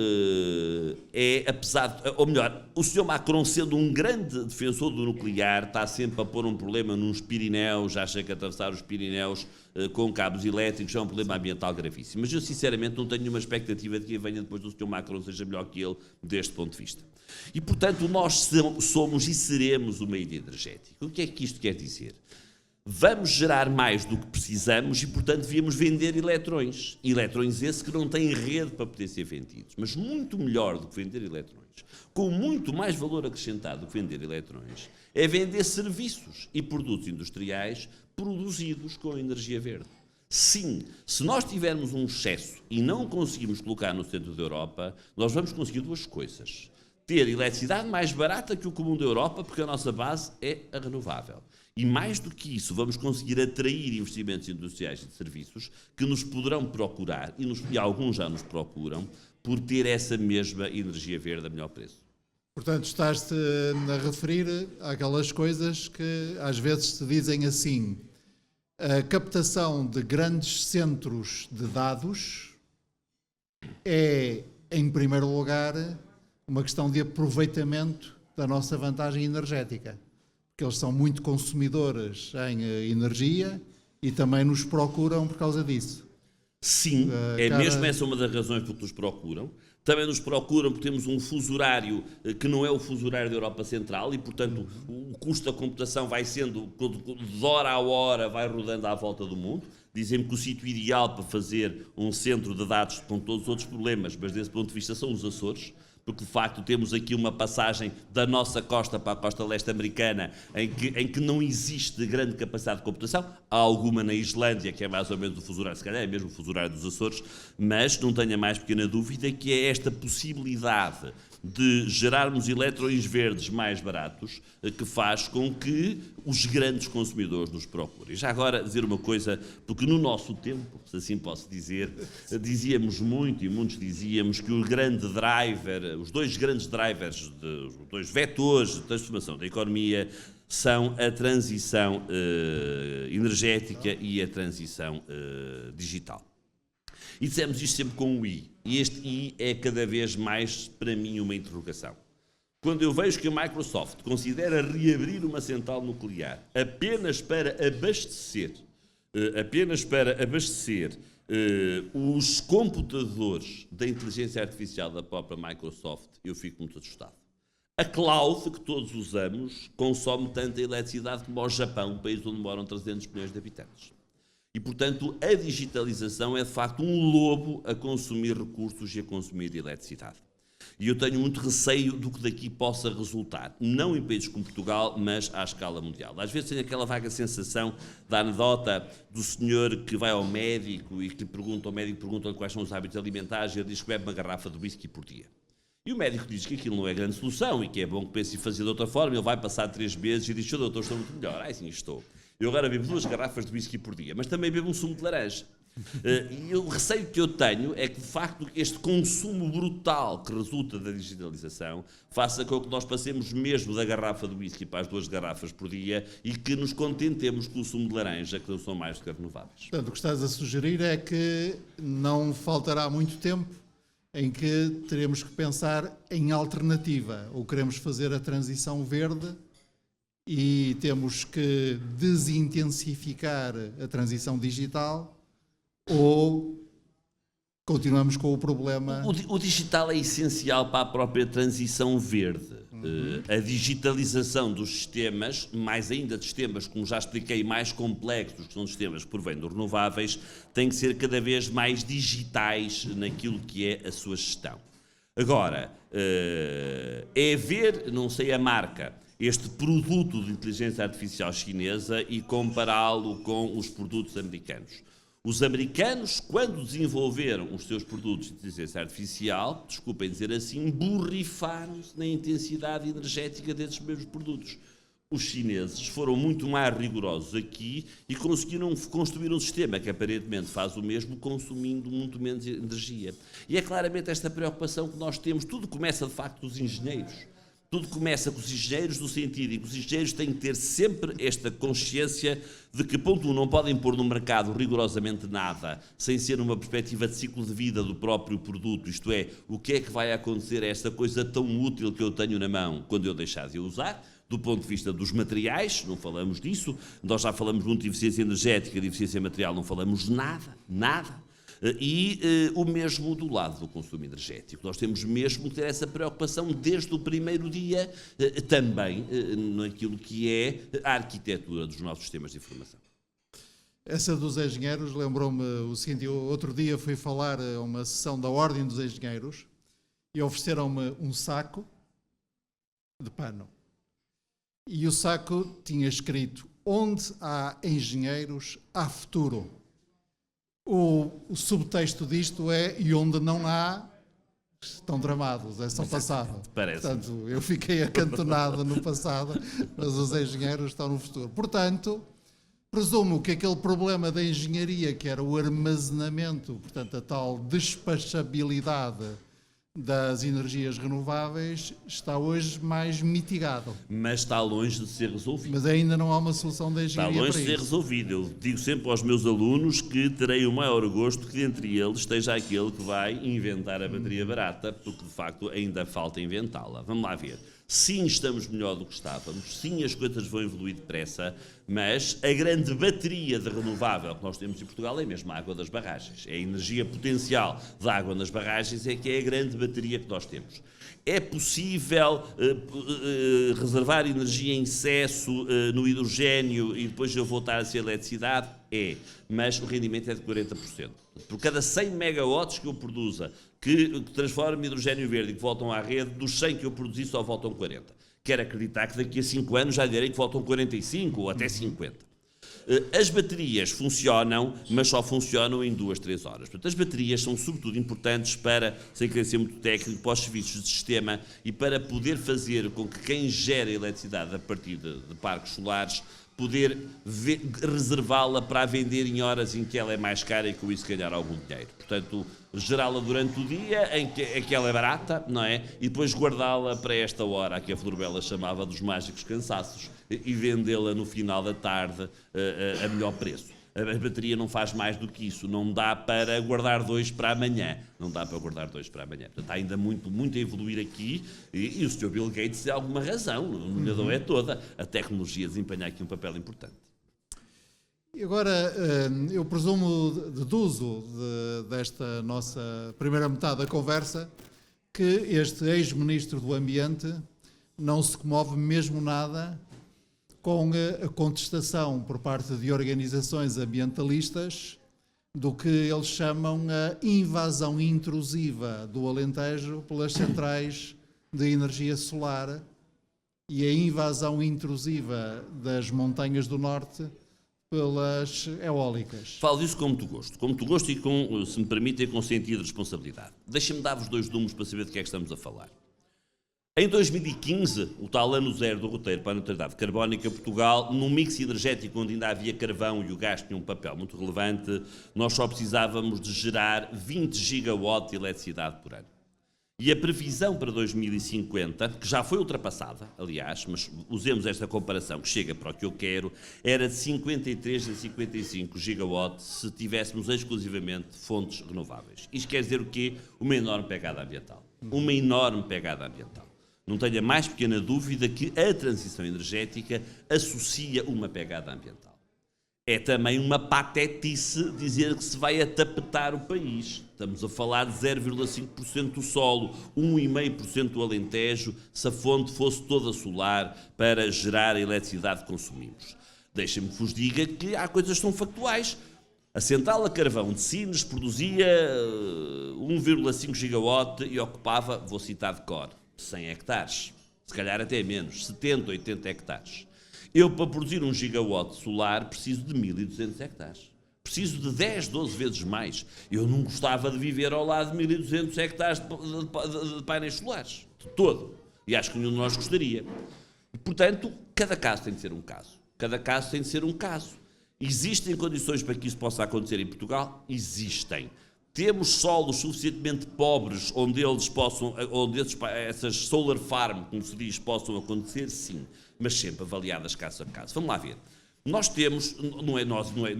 o Sr. Macron, sendo um grande defensor do nuclear, está sempre a pôr um problema nos Pirineus, acha que atravessar os Pirineus com cabos elétricos é um problema ambiental gravíssimo. Mas eu, sinceramente, não tenho nenhuma expectativa de que venha depois do Sr. Macron seja melhor que ele, deste ponto de vista. E, portanto, nós somos e seremos uma ilha energética. O que é que isto quer dizer? Vamos gerar mais do que precisamos e, portanto, devíamos vender eletrões. Eletrões esses que não têm rede para poder ser vendidos. Mas muito melhor do que vender eletrões, com muito mais valor acrescentado do que vender eletrões, é vender serviços e produtos industriais produzidos com energia verde. Sim, se nós tivermos um excesso e não conseguimos colocar no centro da Europa, nós vamos conseguir duas coisas. Ter eletricidade mais barata que o comum da Europa, porque a nossa base é a renovável. E mais do que isso, vamos conseguir atrair investimentos industriais e de serviços que nos poderão procurar, e alguns já nos procuram, por ter essa mesma energia verde a melhor preço. Portanto, estás-te a referir àquelas coisas que às vezes se dizem assim: a captação de grandes centros de dados é, em primeiro lugar, uma questão de aproveitamento da nossa vantagem energética, porque eles são muito consumidores em energia e também nos procuram por causa disso. Sim, mesmo essa uma das razões por que nos procuram. Também nos procuram porque temos um fuso horário que não é o fuso horário da Europa Central e, portanto, o custo da computação vai sendo, de hora a hora, vai rodando à volta do mundo. Dizem-me que o sítio ideal para fazer um centro de dados, com todos os outros problemas, mas desse ponto de vista, são os Açores, porque de facto temos aqui uma passagem da nossa costa para a costa leste americana em que não existe grande capacidade de computação. Há alguma na Islândia, que é mais ou menos o fuso horário, se calhar é mesmo o fuso horário dos Açores, mas não tenho a mais pequena dúvida que é esta possibilidade de gerarmos eletrões verdes mais baratos que faz com que os grandes consumidores nos procurem. Já agora dizer uma coisa, porque no nosso tempo, se assim posso dizer, dizíamos muito e muitos dizíamos que o grande driver, os dois grandes drivers, os dois vetores de transformação da economia são a transição energética e a transição digital. E dissemos isto sempre com o I. E este I é cada vez mais, para mim, uma interrogação. Quando eu vejo que a Microsoft considera reabrir uma central nuclear apenas para abastecer os computadores da inteligência artificial da própria Microsoft, eu fico muito assustado. A cloud que todos usamos consome tanta eletricidade como o Japão, um país onde moram 300 milhões de habitantes. E, portanto, a digitalização é, de facto, um lobo a consumir recursos e a consumir eletricidade. E eu tenho muito receio do que daqui possa resultar, não em países como Portugal, mas à escala mundial. Às vezes tenho aquela vaga sensação da anedota do senhor que vai ao médico e que o médico pergunta-lhe quais são os hábitos alimentares e ele diz que bebe uma garrafa de whisky por dia. E o médico diz que aquilo não é grande solução e que é bom que pense em fazer de outra forma. Ele vai passar 3 meses e diz: doutor, estou muito melhor. Sim, estou. Eu agora bebo 2 garrafas de whisky por dia, mas também bebo um sumo de laranja. E o receio que eu tenho é que, de facto, este consumo brutal que resulta da digitalização faça com que nós passemos mesmo da garrafa de whisky para as 2 garrafas por dia e que nos contentemos com o sumo de laranja, que não são mais do que renováveis. Portanto, o que estás a sugerir é que não faltará muito tempo em que teremos que pensar em alternativa, ou queremos fazer a transição verde e temos que desintensificar a transição digital, ou continuamos com o problema... O digital é essencial para a própria transição verde. A digitalização dos sistemas, mais ainda de sistemas, como já expliquei, mais complexos, que são sistemas que provêm dos renováveis, tem que ser cada vez mais digitais naquilo que é a sua gestão. Agora, é ver, não sei a marca, este produto de inteligência artificial chinesa e compará-lo com os produtos americanos. Os americanos, quando desenvolveram os seus produtos de inteligência artificial, desculpem dizer assim, borrifaram-se na intensidade energética desses mesmos produtos. Os chineses foram muito mais rigorosos aqui e conseguiram construir um sistema que aparentemente faz o mesmo, consumindo muito menos energia. E é claramente esta preocupação que nós temos. Tudo começa, de facto, dos engenheiros. Tudo começa com os engenheiros, no sentido em que os engenheiros têm que ter sempre esta consciência de que, ponto 1, não podem pôr no mercado rigorosamente nada sem ser uma perspectiva de ciclo de vida do próprio produto, isto é, o que é que vai acontecer a esta coisa tão útil que eu tenho na mão quando eu deixar de a usar. Do ponto de vista dos materiais, não falamos disso, nós já falamos muito de eficiência energética, de eficiência material, não falamos nada. E o mesmo do lado do consumo energético. Nós temos mesmo que ter essa preocupação desde o primeiro dia, também naquilo que é a arquitetura dos nossos sistemas de informação. Essa dos engenheiros lembrou-me o seguinte: eu, outro dia fui falar a uma sessão da Ordem dos Engenheiros e ofereceram-me um saco de pano. E o saco tinha escrito: onde há engenheiros, há futuro. O subtexto disto é: e onde não há, estão tramados, é só passado. Portanto, eu fiquei acantonado no passado, mas os engenheiros estão no futuro. Portanto, presumo que aquele problema da engenharia, que era o armazenamento, portanto, a tal despachabilidade das energias renováveis, está hoje mais mitigado. Mas está longe de ser resolvido. Mas ainda não há uma solução da engenharia para isso. Está longe de ser isso. resolvido. Eu digo sempre aos meus alunos que terei o maior gosto que entre eles esteja aquele que vai inventar a bateria barata, porque de facto ainda falta inventá-la. Vamos lá ver. Sim, estamos melhor do que estávamos, sim, as coisas vão evoluir depressa, mas a grande bateria de renovável que nós temos em Portugal é mesmo a água das barragens. É a energia potencial da água nas barragens é que é a grande bateria que nós temos. É possível reservar energia em excesso no hidrogênio e depois eu voltar a ser eletricidade? É, mas o rendimento é de 40%. Por cada 100 megawatts que eu produza, que transforma hidrogênio verde e que voltam à rede, dos 100 que eu produzi só voltam 40. Quero acreditar que daqui a 5 anos já direi que voltam 45 ou até 50. As baterias funcionam, mas só funcionam em 2, 3 horas. Portanto, as baterias são sobretudo importantes para, sem querer ser muito técnico, para os serviços de sistema e para poder fazer com que quem gera eletricidade a partir de parques solares poder reservá-la para vender em horas em que ela é mais cara e com isso ganhar algum dinheiro. Portanto, gerá-la durante o dia em que ela é barata, não é? E depois guardá-la para esta hora, a que a Flor Bela chamava dos mágicos cansaços, e vendê-la no final da tarde a melhor preço. A bateria não faz mais do que isso, não dá para guardar 2 para amanhã. Não dá para guardar 2 para amanhã. Portanto, há ainda muito a evoluir aqui e o Sr. Bill Gates tem alguma razão, não é toda. A tecnologia desempenha aqui um papel importante. E agora, eu presumo, deduzo desta nossa primeira metade da conversa, que este ex-ministro do Ambiente não se comove mesmo nada com a contestação por parte de organizações ambientalistas do que eles chamam a invasão intrusiva do Alentejo pelas centrais de energia solar e a invasão intrusiva das montanhas do Norte pelas eólicas. Falo disso com muito gosto e com, se me permitem, com sentido de responsabilidade. Deixem-me dar-vos 2 números para saber de que é que estamos a falar. Em 2015, o tal ano zero do roteiro para a neutralidade carbónica, Portugal, num mix energético onde ainda havia carvão e o gás tinha um papel muito relevante, nós só precisávamos de gerar 20 gigawatts de eletricidade por ano. E a previsão para 2050, que já foi ultrapassada, aliás, mas usemos esta comparação que chega para o que eu quero, era de 53 a 55 gigawatts se tivéssemos exclusivamente fontes renováveis. Isto quer dizer o quê? Uma enorme pegada ambiental. Uma enorme pegada ambiental. Não tenho a mais pequena dúvida que a transição energética associa uma pegada ambiental. É também uma patetice dizer que se vai atapetar o país. Estamos a falar de 0,5% do solo, 1,5% do Alentejo, se a fonte fosse toda solar para gerar a eletricidade que consumimos. Deixem-me que vos diga que há coisas que são factuais. A central a carvão de Sines produzia 1,5 gigawatt e ocupava, vou citar de cor, 100 hectares. Se calhar até menos, 70, 80 hectares. Eu, para produzir 1 gigawatt solar, preciso de 1.200 hectares. Preciso de 10, 12 vezes mais. Eu não gostava de viver ao lado de 1.200 hectares de painéis solares. De todo. E acho que nenhum de nós gostaria. E, portanto, cada caso tem de ser um caso. Cada caso tem de ser um caso. Existem condições para que isso possa acontecer em Portugal? Existem. Temos solos suficientemente pobres onde essas solar farm, como se diz, possam acontecer? Sim, mas sempre avaliadas caso a caso. Vamos lá ver. Nós temos,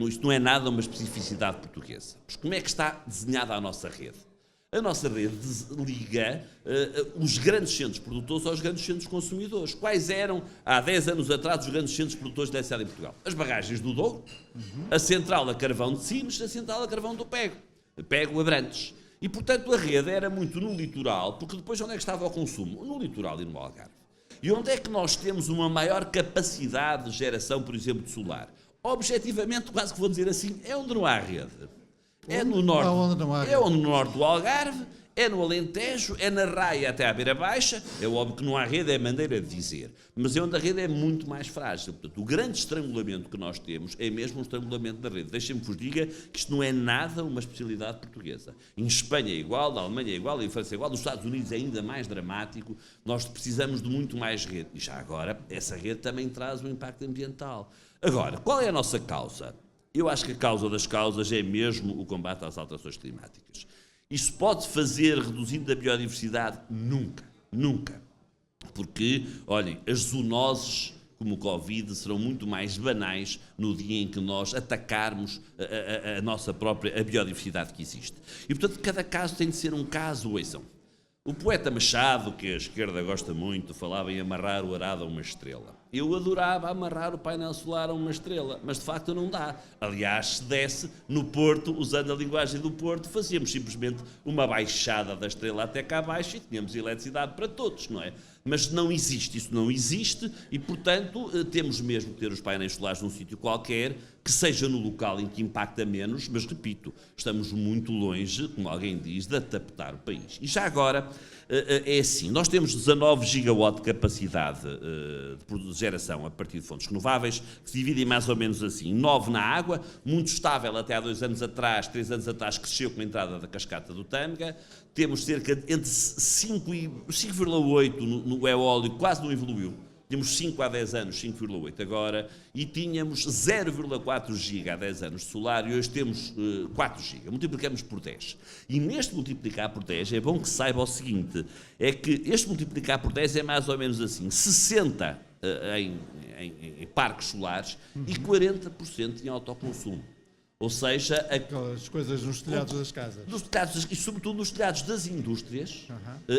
isto não é nada uma especificidade portuguesa. Mas como é que está desenhada a nossa rede? A nossa rede liga os grandes centros produtores aos grandes centros consumidores. Quais eram, há 10 anos atrás, os grandes centros produtores de eletricidade em Portugal? As barragens do Douro, a central a carvão de Sines, a central a carvão do Pego Abrantes. E, portanto, a rede era muito no litoral, porque depois onde é que estava o consumo? No litoral e no Algarve. E onde é que nós temos uma maior capacidade de geração, por exemplo, de solar? Objetivamente, quase que vou dizer assim, é onde não há rede. É no norte, é onde no norte do Algarve, é no Alentejo, é na Raia até à Beira Baixa. É óbvio que não há rede, é maneira de dizer. Mas é onde a rede é muito mais frágil. Portanto, o grande estrangulamento que nós temos é mesmo um estrangulamento da rede. Deixem-me que vos diga que isto não é nada uma especialidade portuguesa. Em Espanha é igual, na Alemanha é igual, em França é igual, nos Estados Unidos é ainda mais dramático. Nós precisamos de muito mais rede. E já agora, essa rede também traz um impacto ambiental. Agora, qual é a nossa causa? Eu acho que a causa das causas é mesmo o combate às alterações climáticas. Isso pode fazer reduzindo a biodiversidade? Nunca, nunca. Porque, olhem, as zoonoses como o Covid serão muito mais banais no dia em que nós atacarmos a nossa própria biodiversidade que existe. E, portanto, cada caso tem de ser um caso, ouçam. O poeta Machado, que a esquerda gosta muito, falava em amarrar o arado a uma estrela. Eu adorava amarrar o painel solar a uma estrela, mas de facto não dá. Aliás, se desse, no Porto, usando a linguagem do Porto, fazíamos simplesmente uma baixada da estrela até cá abaixo e tínhamos eletricidade para todos, não é? Mas não existe, isso não existe e, portanto, temos mesmo que ter os painéis solares num sítio qualquer, que seja no local em que impacta menos, mas, repito, estamos muito longe, como alguém diz, de atapetar o país. E já agora, é assim, nós temos 19 gigawatt de capacidade de geração a partir de fontes renováveis, que se dividem mais ou menos assim, 9 na água, muito estável até há 2 anos atrás, 3 anos atrás, cresceu com a entrada da cascata do Tâmega, temos cerca de entre 5,8 no eólico, quase não evoluiu. Tínhamos 5 há 10 anos, 5,8 agora, e tínhamos 0,4 giga há 10 anos de solar, e hoje temos 4 giga, multiplicamos por 10. E neste multiplicar por 10 é bom que saiba o seguinte, é que este multiplicar por 10 é mais ou menos assim, 60 em parques solares e 40% em autoconsumo. Ou seja, as coisas nos telhados das casas. Dos telhados, e sobretudo nos telhados das indústrias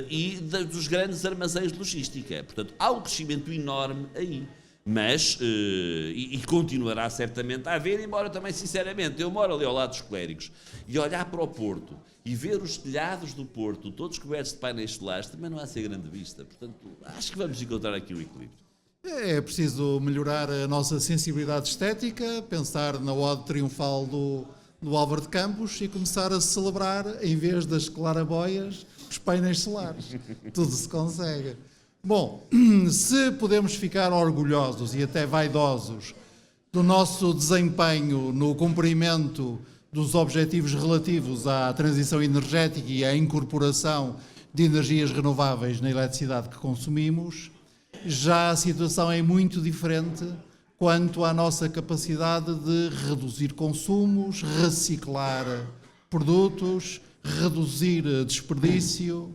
e dos grandes armazéns de logística. Portanto, há um crescimento enorme aí. Mas, e continuará certamente a haver, embora também, sinceramente, eu moro ali ao lado dos Clérigos, e olhar para o Porto e ver os telhados do Porto, todos cobertos de painéis solares, também não há a ser grande vista. Portanto, acho que vamos encontrar aqui um equilíbrio. É preciso melhorar a nossa sensibilidade estética, pensar na ode triunfal do Álvaro de Campos e começar a celebrar, em vez das claraboias, os painéis solares. Tudo se consegue. Bom, se podemos ficar orgulhosos e até vaidosos do nosso desempenho no cumprimento dos objetivos relativos à transição energética e à incorporação de energias renováveis na eletricidade que consumimos, já a situação é muito diferente quanto à nossa capacidade de reduzir consumos, reciclar produtos, reduzir desperdício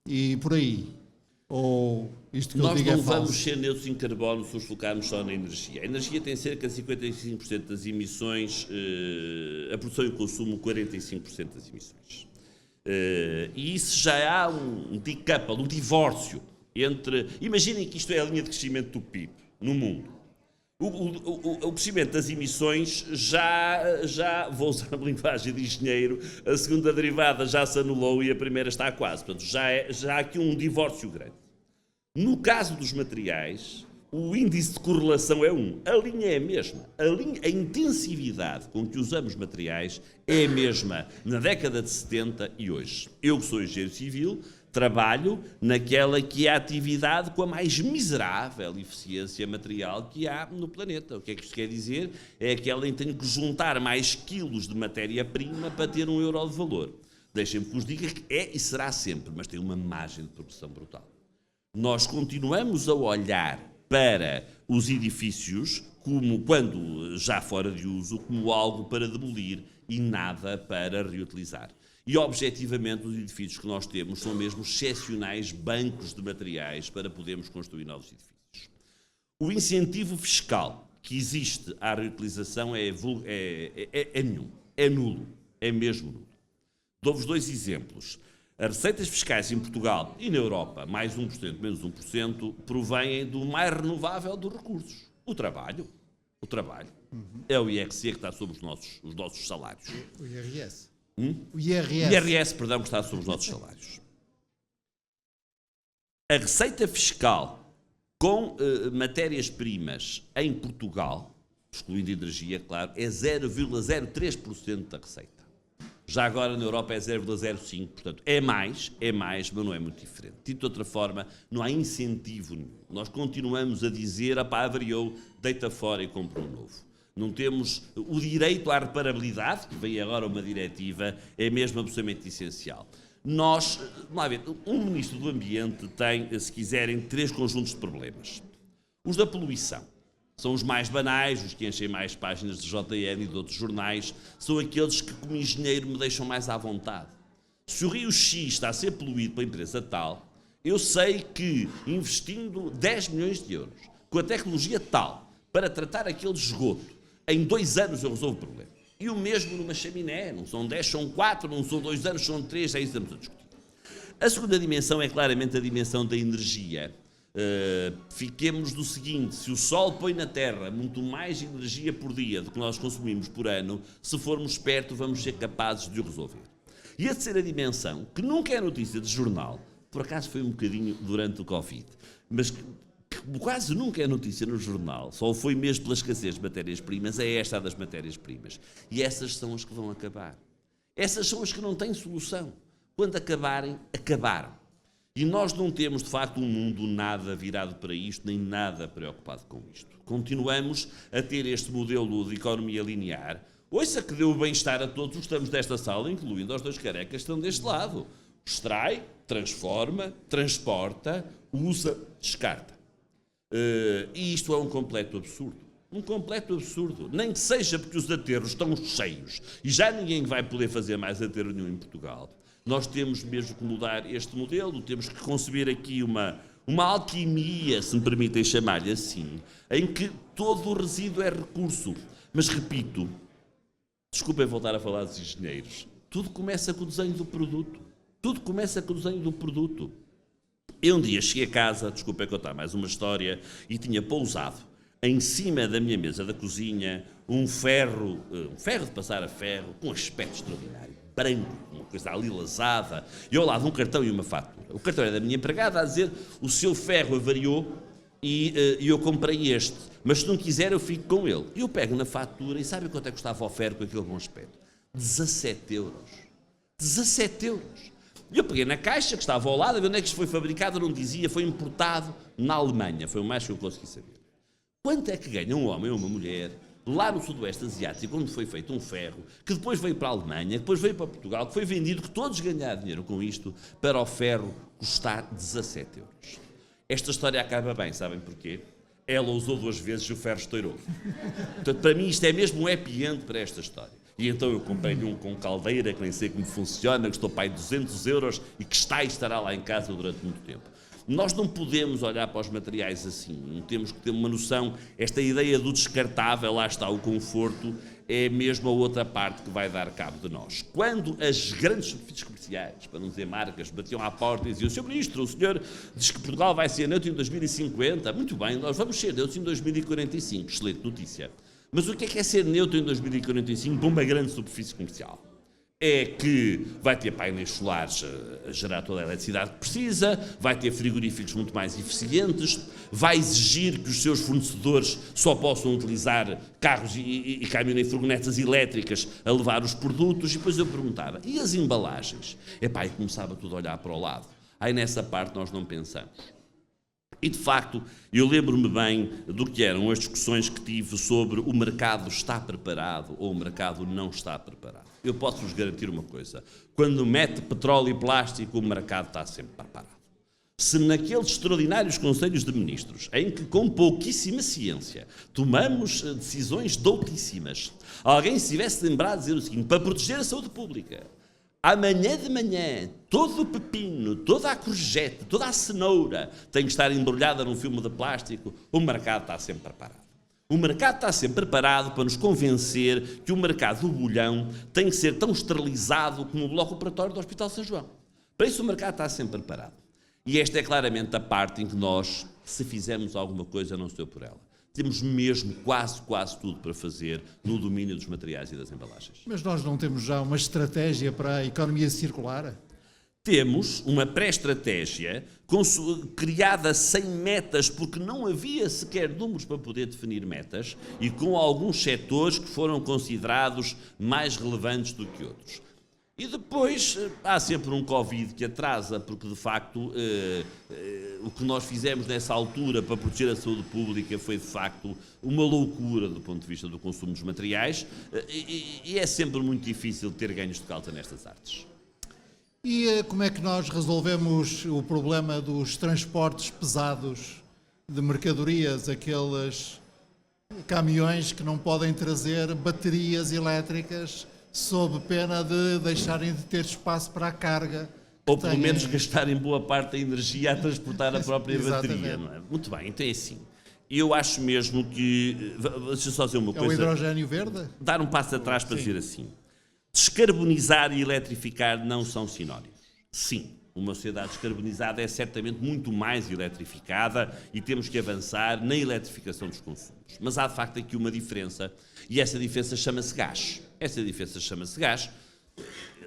e por aí. Ou isto que eu Nós digo é não falso? vamos ser neutros em carbono se nos focarmos só na energia. A energia tem cerca de 55% das emissões, a produção e o consumo 45% das emissões. E isso já há um decouple, um divórcio entre... Imaginem que isto é a linha de crescimento do PIB no mundo. O crescimento das emissões já, vou usar a linguagem de engenheiro, a segunda derivada já se anulou e a primeira está quase. Portanto, já há aqui um divórcio grande. No caso dos materiais, o índice de correlação é 1. A linha é a mesma. A intensividade com que usamos materiais é a mesma na década de 70 e hoje. Eu, que sou engenheiro civil, trabalho naquela que é a atividade com a mais miserável eficiência material que há no planeta. O que é que isto quer dizer? É aquela em que tenho que juntar mais quilos de matéria-prima para ter €1 de valor. Deixem-me que vos diga que é e será sempre, mas tem uma margem de progressão brutal. Nós continuamos a olhar para os edifícios, como quando já fora de uso, como algo para demolir e nada para reutilizar. E, objetivamente, os edifícios que nós temos são mesmo excepcionais bancos de materiais para podermos construir novos edifícios. O incentivo fiscal que existe à reutilização é nenhum, é nulo, é mesmo nulo. Dou-vos 2 exemplos. As receitas fiscais em Portugal e na Europa, mais 1%, menos 1%, provêm do mais renovável dos recursos, o trabalho. O trabalho. É o IRC que está sobre os nossos salários. O IRS. O IRS, perdão, que está sobre os nossos salários. A receita fiscal com matérias-primas em Portugal, excluindo energia, claro, é 0,03% da receita. Já agora na Europa é 0,05%, portanto é mais, mas não é muito diferente. Dito de outra forma, não há incentivo nenhum. Nós continuamos a dizer, avariou, deita fora e compra um novo. Não temos o direito à reparabilidade, que vem agora uma diretiva, é mesmo absolutamente essencial. Nós, vamos lá ver, um Ministro do Ambiente tem, se quiserem, 3 conjuntos de problemas. Os da poluição. São os mais banais, os que enchem mais páginas de JN e de outros jornais, são aqueles que, como engenheiro, me deixam mais à vontade. Se o Rio X está a ser poluído pela empresa tal, eu sei que, investindo 10 milhões de euros, com a tecnologia tal, para tratar aquele esgoto, em 2 anos eu resolvo o problema. E o mesmo numa chaminé, não são 10, são 4, não são 2 anos, são 3, é isso que estamos a discutir. A segunda dimensão é claramente a dimensão da energia. Fiquemos do seguinte: se o Sol põe na Terra muito mais energia por dia do que nós consumimos por ano, se formos espertos vamos ser capazes de o resolver. E a terceira dimensão, que nunca é notícia de jornal, por acaso foi um bocadinho durante o Covid, mas que quase nunca é notícia no jornal, só foi mesmo pela escassez de matérias-primas, é esta das matérias-primas. E essas são as que vão acabar. Essas são as que não têm solução. Quando acabarem, acabaram. E nós não temos, de facto, um mundo nada virado para isto, nem nada preocupado com isto. Continuamos a ter este modelo de economia linear. Ouça que deu o bem-estar a todos os que estamos desta sala, incluindo aos 2 carecas que estão deste lado. Extrai, transforma, transporta, usa, descarta. E isto é um completo absurdo. Um completo absurdo. Nem que seja porque os aterros estão cheios e já ninguém vai poder fazer mais aterro nenhum em Portugal. Nós temos mesmo que mudar este modelo, temos que conceber aqui uma alquimia, se me permitem chamar-lhe assim, em que todo o resíduo é recurso. Mas repito, desculpem voltar a falar dos engenheiros, tudo começa com o desenho do produto. Tudo começa com o desenho do produto. Eu um dia cheguei a casa, desculpem contar mais uma história, e tinha pousado em cima da minha mesa da cozinha um ferro de passar a ferro, com um aspecto extraordinário, branco, uma coisa alilazada, e ao lado um cartão e uma fatura. O cartão era da minha empregada a dizer: o seu ferro avariou e eu comprei este, mas se não quiser eu fico com ele. E eu pego na fatura e sabe quanto é que custava o ferro com aquele bom aspecto? 17 euros. 17 euros. E eu peguei na caixa que estava ao lado, a ver onde é que isto foi fabricado, não dizia, foi importado na Alemanha, foi o mais que eu consegui saber. Quanto é que ganha um homem ou uma mulher lá no Sudoeste Asiático, onde foi feito um ferro, que depois veio para a Alemanha, que depois veio para Portugal, que foi vendido, que todos ganharam dinheiro com isto, para o ferro custar 17 euros. Esta história acaba bem, sabem porquê? Ela usou 2 vezes e o ferro estourou. Portanto, para mim isto é mesmo um happy end para esta história. E então eu comprei-lhe um com caldeira, que nem sei como funciona, que custou para aí 200 euros e que está e estará lá em casa durante muito tempo. Nós não podemos olhar para os materiais assim, não temos que ter uma noção, esta ideia do descartável, lá está o conforto, é mesmo a outra parte que vai dar cabo de nós. Quando as grandes superfícies comerciais, para não dizer marcas, batiam à porta e diziam: Sr. Ministro, o senhor diz que Portugal vai ser neutro em 2050, muito bem, nós vamos ser neutros em 2045, excelente notícia. Mas o que é ser neutro em 2045 para uma grande superfície comercial? É que vai ter painéis solares a gerar toda a eletricidade que precisa, vai ter frigoríficos muito mais eficientes, vai exigir que os seus fornecedores só possam utilizar carros e caminhões e furgonetas elétricas a levar os produtos. E depois eu perguntava: e as embalagens? E começava tudo a olhar para o lado. Aí nessa parte nós não pensamos. E, de facto, eu lembro-me bem do que eram as discussões que tive sobre o mercado está preparado ou o mercado não está preparado. Eu posso-vos garantir uma coisa: quando mete petróleo e plástico, o mercado está sempre preparado. Se naqueles extraordinários conselhos de ministros, em que com pouquíssima ciência tomamos decisões doutíssimas, alguém se tivesse lembrado de dizer o seguinte: para proteger a saúde pública, amanhã de manhã, todo o pepino, toda a courgette, toda a cenoura tem que estar embrulhada num filme de plástico, o mercado está sempre preparado. O mercado está sempre preparado para nos convencer que o mercado do bolhão tem que ser tão esterilizado como o bloco operatório do Hospital São João. Para isso o mercado está sempre preparado. E esta é claramente a parte em que nós, se fizermos alguma coisa, não se deu por ela. Temos mesmo quase tudo para fazer no domínio dos materiais e das embalagens. Mas nós não temos já uma estratégia para a economia circular? Temos uma pré-estratégia criada sem metas, porque não havia sequer números para poder definir metas, e com alguns setores que foram considerados mais relevantes do que outros. E depois há sempre um Covid que atrasa, porque de facto o que nós fizemos nessa altura para proteger a saúde pública foi de facto uma loucura do ponto de vista do consumo dos materiais, e é sempre muito difícil ter ganhos de causa nestas artes. E como é que nós resolvemos o problema dos transportes pesados de mercadorias, aqueles caminhões que não podem trazer baterias elétricas sob pena de deixarem de ter espaço para a carga? Ou pelo menos gastarem boa parte da energia a transportar a própria bateria, não é? Muito bem, então é assim. Eu acho mesmo que... Deixa eu só dizer uma coisa. É o hidrogênio verde? Dar um passo atrás para dizer assim: descarbonizar e eletrificar não são sinónimos. Sim, uma sociedade descarbonizada é certamente muito mais eletrificada e temos que avançar na eletrificação dos consumos. Mas há de facto aqui uma diferença, e essa diferença chama-se gás. Essa diferença chama-se gás.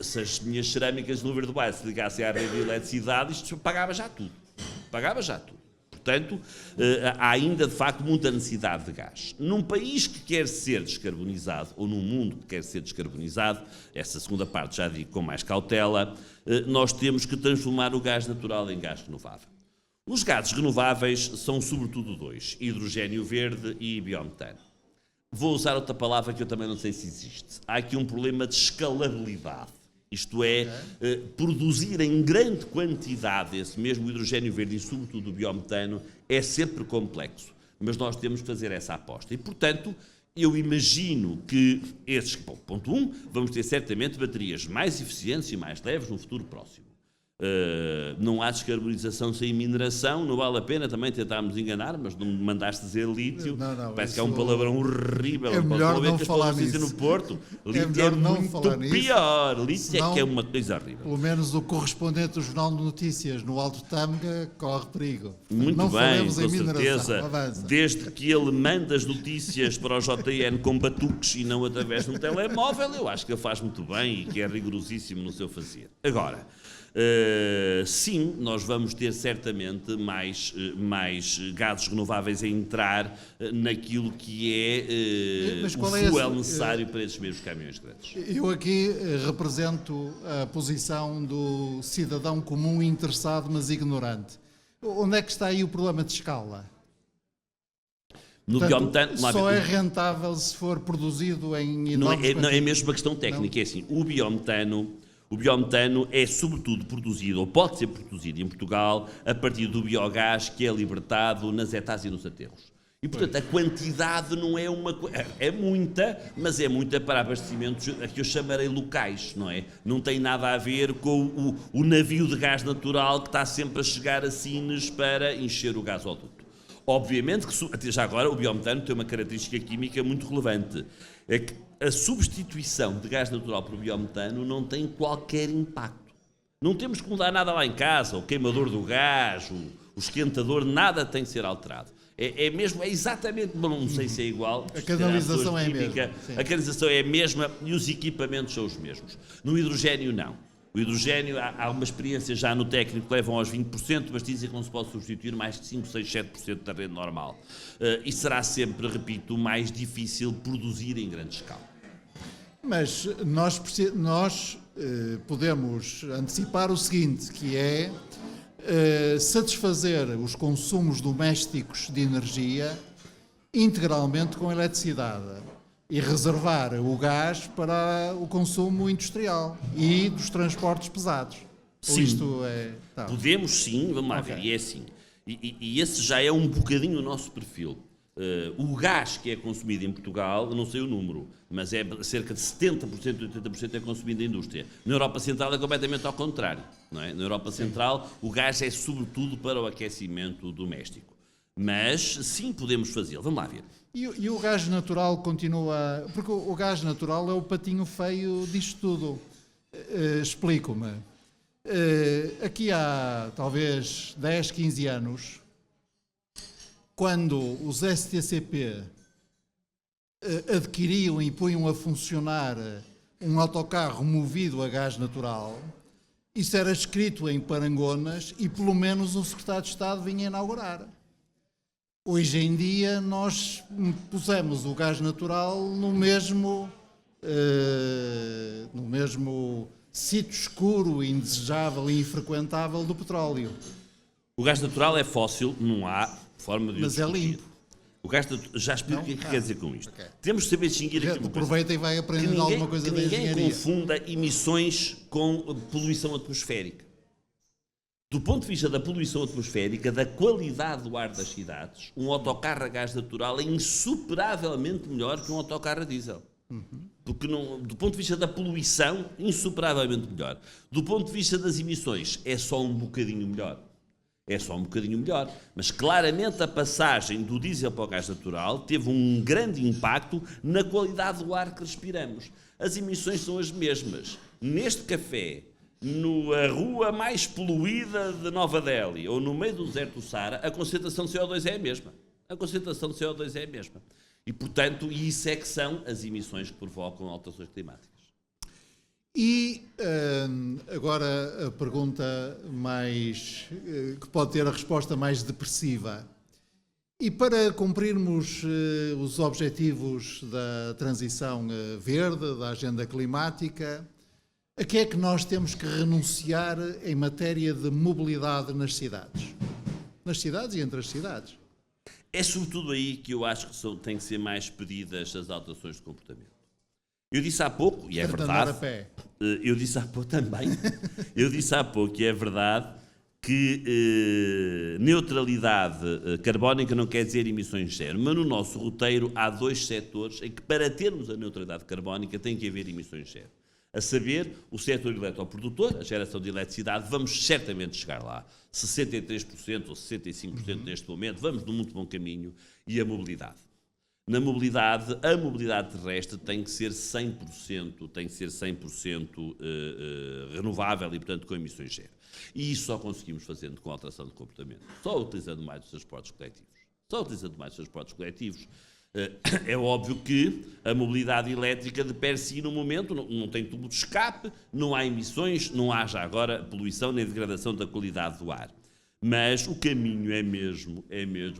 Se as minhas cerâmicas no Verde Bairro se ligassem à rede de eletricidade, isto pagava já tudo. Pagava já tudo. Portanto, há ainda, de facto, muita necessidade de gás. Num país que quer ser descarbonizado, ou num mundo que quer ser descarbonizado, essa segunda parte já digo com mais cautela, nós temos que transformar o gás natural em gás renovável. Os gases renováveis são sobretudo 2, hidrogênio verde e biometano. Vou usar outra palavra que eu também não sei se existe. Há aqui um problema de escalabilidade. Isto é, produzir em grande quantidade esse mesmo hidrogênio verde e, sobretudo, o biometano é sempre complexo. Mas nós temos que fazer essa aposta. E, portanto, eu imagino que esses... Bom, ponto 1, vamos ter certamente baterias mais eficientes e mais leves no futuro próximo. Não há descarbonização sem mineração, não vale a pena também tentarmos enganar, mas não me mandaste dizer lítio, parece que é um palavrão horrível. É melhor não falar nisso. No Porto. Lítio é muito pior, lítio é que é uma coisa horrível. Pelo menos o correspondente do Jornal de Notícias no Alto Tâmega corre perigo. Muito não bem, com certeza, avança. Desde que ele manda as notícias para o JN com batuques e não através de um telemóvel, eu acho que ele faz muito bem e que é rigorosíssimo no seu fazer. Agora, sim, nós vamos ter certamente mais gases renováveis a entrar naquilo que é o fuel necessário para esses mesmos caminhões grandes. Eu aqui represento a posição do cidadão comum interessado, mas ignorante. Onde é que está aí o problema de escala? No Portanto, biometano, só é rentável se for produzido em não enormes é quantidades. mesmo uma questão técnica, é assim, o biometano é sobretudo produzido, ou pode ser produzido em Portugal, a partir do biogás que é libertado nas etas e nos aterros. E, portanto, a quantidade não é é muita, mas é muita para abastecimentos a que eu chamarei locais, não é? Não tem nada a ver com o navio de gás natural que está sempre a chegar a Sines para encher o gasoduto. Obviamente que, já agora, o biometano tem uma característica química muito relevante. É que a substituição de gás natural por biometano não tem qualquer impacto. Não temos que mudar nada lá em casa, o queimador do gás, o esquentador, nada tem que ser alterado. É exatamente, não sei se é igual. A canalização é a mesma. A canalização é a mesma e os equipamentos são os mesmos. No hidrogénio, não. O hidrogénio, há uma experiência já no técnico que levam aos 20%, mas dizem que não se pode substituir mais de 5, 6, 7% da rede normal. E será sempre, repito, mais difícil produzir em grande escala. Mas nós podemos antecipar o seguinte, que é satisfazer os consumos domésticos de energia integralmente com eletricidade e reservar o gás para o consumo industrial e dos transportes pesados. Sim. Isto é... Tá. Podemos sim, vamos lá ver, e é assim. E esse já é um bocadinho o nosso perfil. O gás que é consumido em Portugal, não sei o número, mas é cerca de 70%, 80% é consumido na indústria. Na Europa Central é completamente ao contrário. Não é? Na Europa Central o gás é sobretudo para o aquecimento doméstico. Mas sim, podemos fazê-lo. Vamos lá ver. E o gás natural continua... Porque o gás natural é o patinho feio disto tudo. Explico-me. Aqui há talvez 10, 15 anos, quando os STCP adquiriam e punham a funcionar um autocarro movido a gás natural, isso era escrito em parangonas e pelo menos o secretário de Estado vinha inaugurar. Hoje em dia nós pusemos o gás natural no mesmo sítio escuro, indesejável e infrequentável do petróleo. O gás natural é fóssil, não há forma de o Mas é discutir. limpo. O gás já explico o que é que quer dizer com isto. Okay. Temos de saber distinguir aqui uma coisa. Aproveita e vai aprendendo alguma coisa da engenharia. Ninguém confunda emissões com poluição atmosférica. Do ponto de vista da poluição atmosférica, da qualidade do ar das cidades, um autocarro a gás natural é insuperavelmente melhor que um autocarro a diesel. Porque do ponto de vista da poluição, insuperavelmente melhor. Do ponto de vista das emissões, é só um bocadinho melhor. É só um bocadinho melhor. Mas claramente a passagem do diesel para o gás natural teve um grande impacto na qualidade do ar que respiramos. As emissões são as mesmas. Neste café, na rua mais poluída de Nova Delhi ou no meio do deserto do Saara, a concentração de CO2 é a mesma. A concentração de CO2 é a mesma. E, portanto, isso é que são as emissões que provocam alterações climáticas. E agora a pergunta que pode ter a resposta mais depressiva. E para cumprirmos os objetivos da transição verde, da agenda climática, a que é que nós temos que renunciar em matéria de mobilidade nas cidades? Nas cidades e entre as cidades. É sobretudo aí que eu acho que têm que ser mais pedidas as alterações de comportamento. Eu disse há pouco, e é verdade, a pé. eu disse há pouco também, eu disse há pouco, e é verdade, que neutralidade carbónica não quer dizer emissões zero, mas no nosso roteiro há dois setores em que para termos a neutralidade carbónica tem que haver emissões zero. A saber, o setor eletroprodutor, a geração de eletricidade, vamos certamente chegar lá. 63% ou 65% neste momento, vamos num muito bom caminho, e a mobilidade. Na mobilidade, a mobilidade terrestre tem que ser 100%, renovável e, portanto, com emissões zero. E isso só conseguimos fazendo com alteração de comportamento. Só utilizando mais os transportes coletivos. É óbvio que a mobilidade elétrica de per si, no momento, não tem tubo de escape, não há emissões, não há já agora poluição nem degradação da qualidade do ar. Mas o caminho é mesmo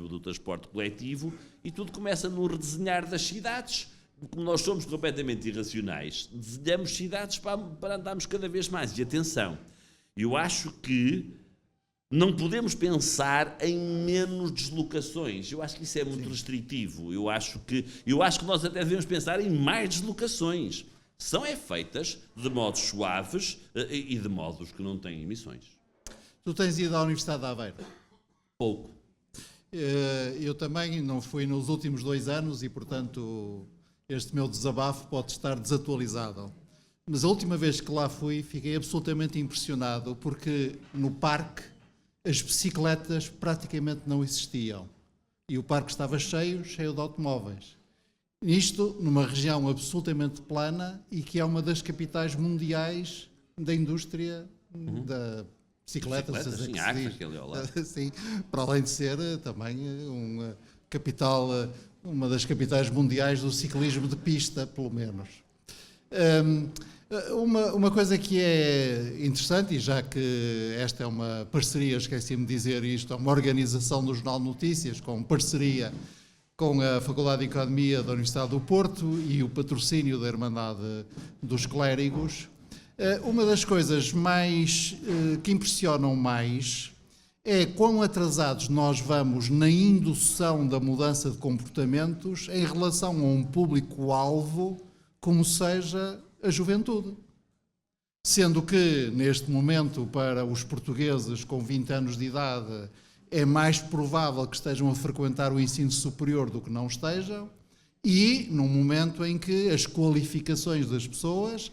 do transporte coletivo e tudo começa no redesenhar das cidades. Como nós somos completamente irracionais, desenhamos cidades para andarmos cada vez mais. E atenção, eu acho que não podemos pensar em menos deslocações. Eu acho que isso é muito restritivo. Eu acho que nós até devemos pensar em mais deslocações. São feitas de modos suaves e de modos que não têm emissões. Tu tens ido à Universidade de Aveiro? Pouco. Eu também não fui nos últimos 2 anos e, portanto, este meu desabafo pode estar desatualizado. Mas a última vez que lá fui, fiquei absolutamente impressionado porque no parque as bicicletas praticamente não existiam. E o parque estava cheio de automóveis. Isto numa região absolutamente plana e que é uma das capitais mundiais da indústria da bicicleta. Sim, aquele ao lado. Sim, para além de ser também uma das capitais mundiais do ciclismo de pista, pelo menos. Uma coisa que é interessante, e já que esta é uma parceria, esqueci-me de dizer isto, é uma organização do Jornal Notícias, com parceria com a Faculdade de Economia da Universidade do Porto e o patrocínio da Irmandade dos Clérigos, uma das coisas que impressionam mais é quão atrasados nós vamos na indução da mudança de comportamentos em relação a um público-alvo como seja a juventude. Sendo que, neste momento, para os portugueses com 20 anos de idade, é mais provável que estejam a frequentar o ensino superior do que não estejam, e num momento em que as qualificações das pessoas,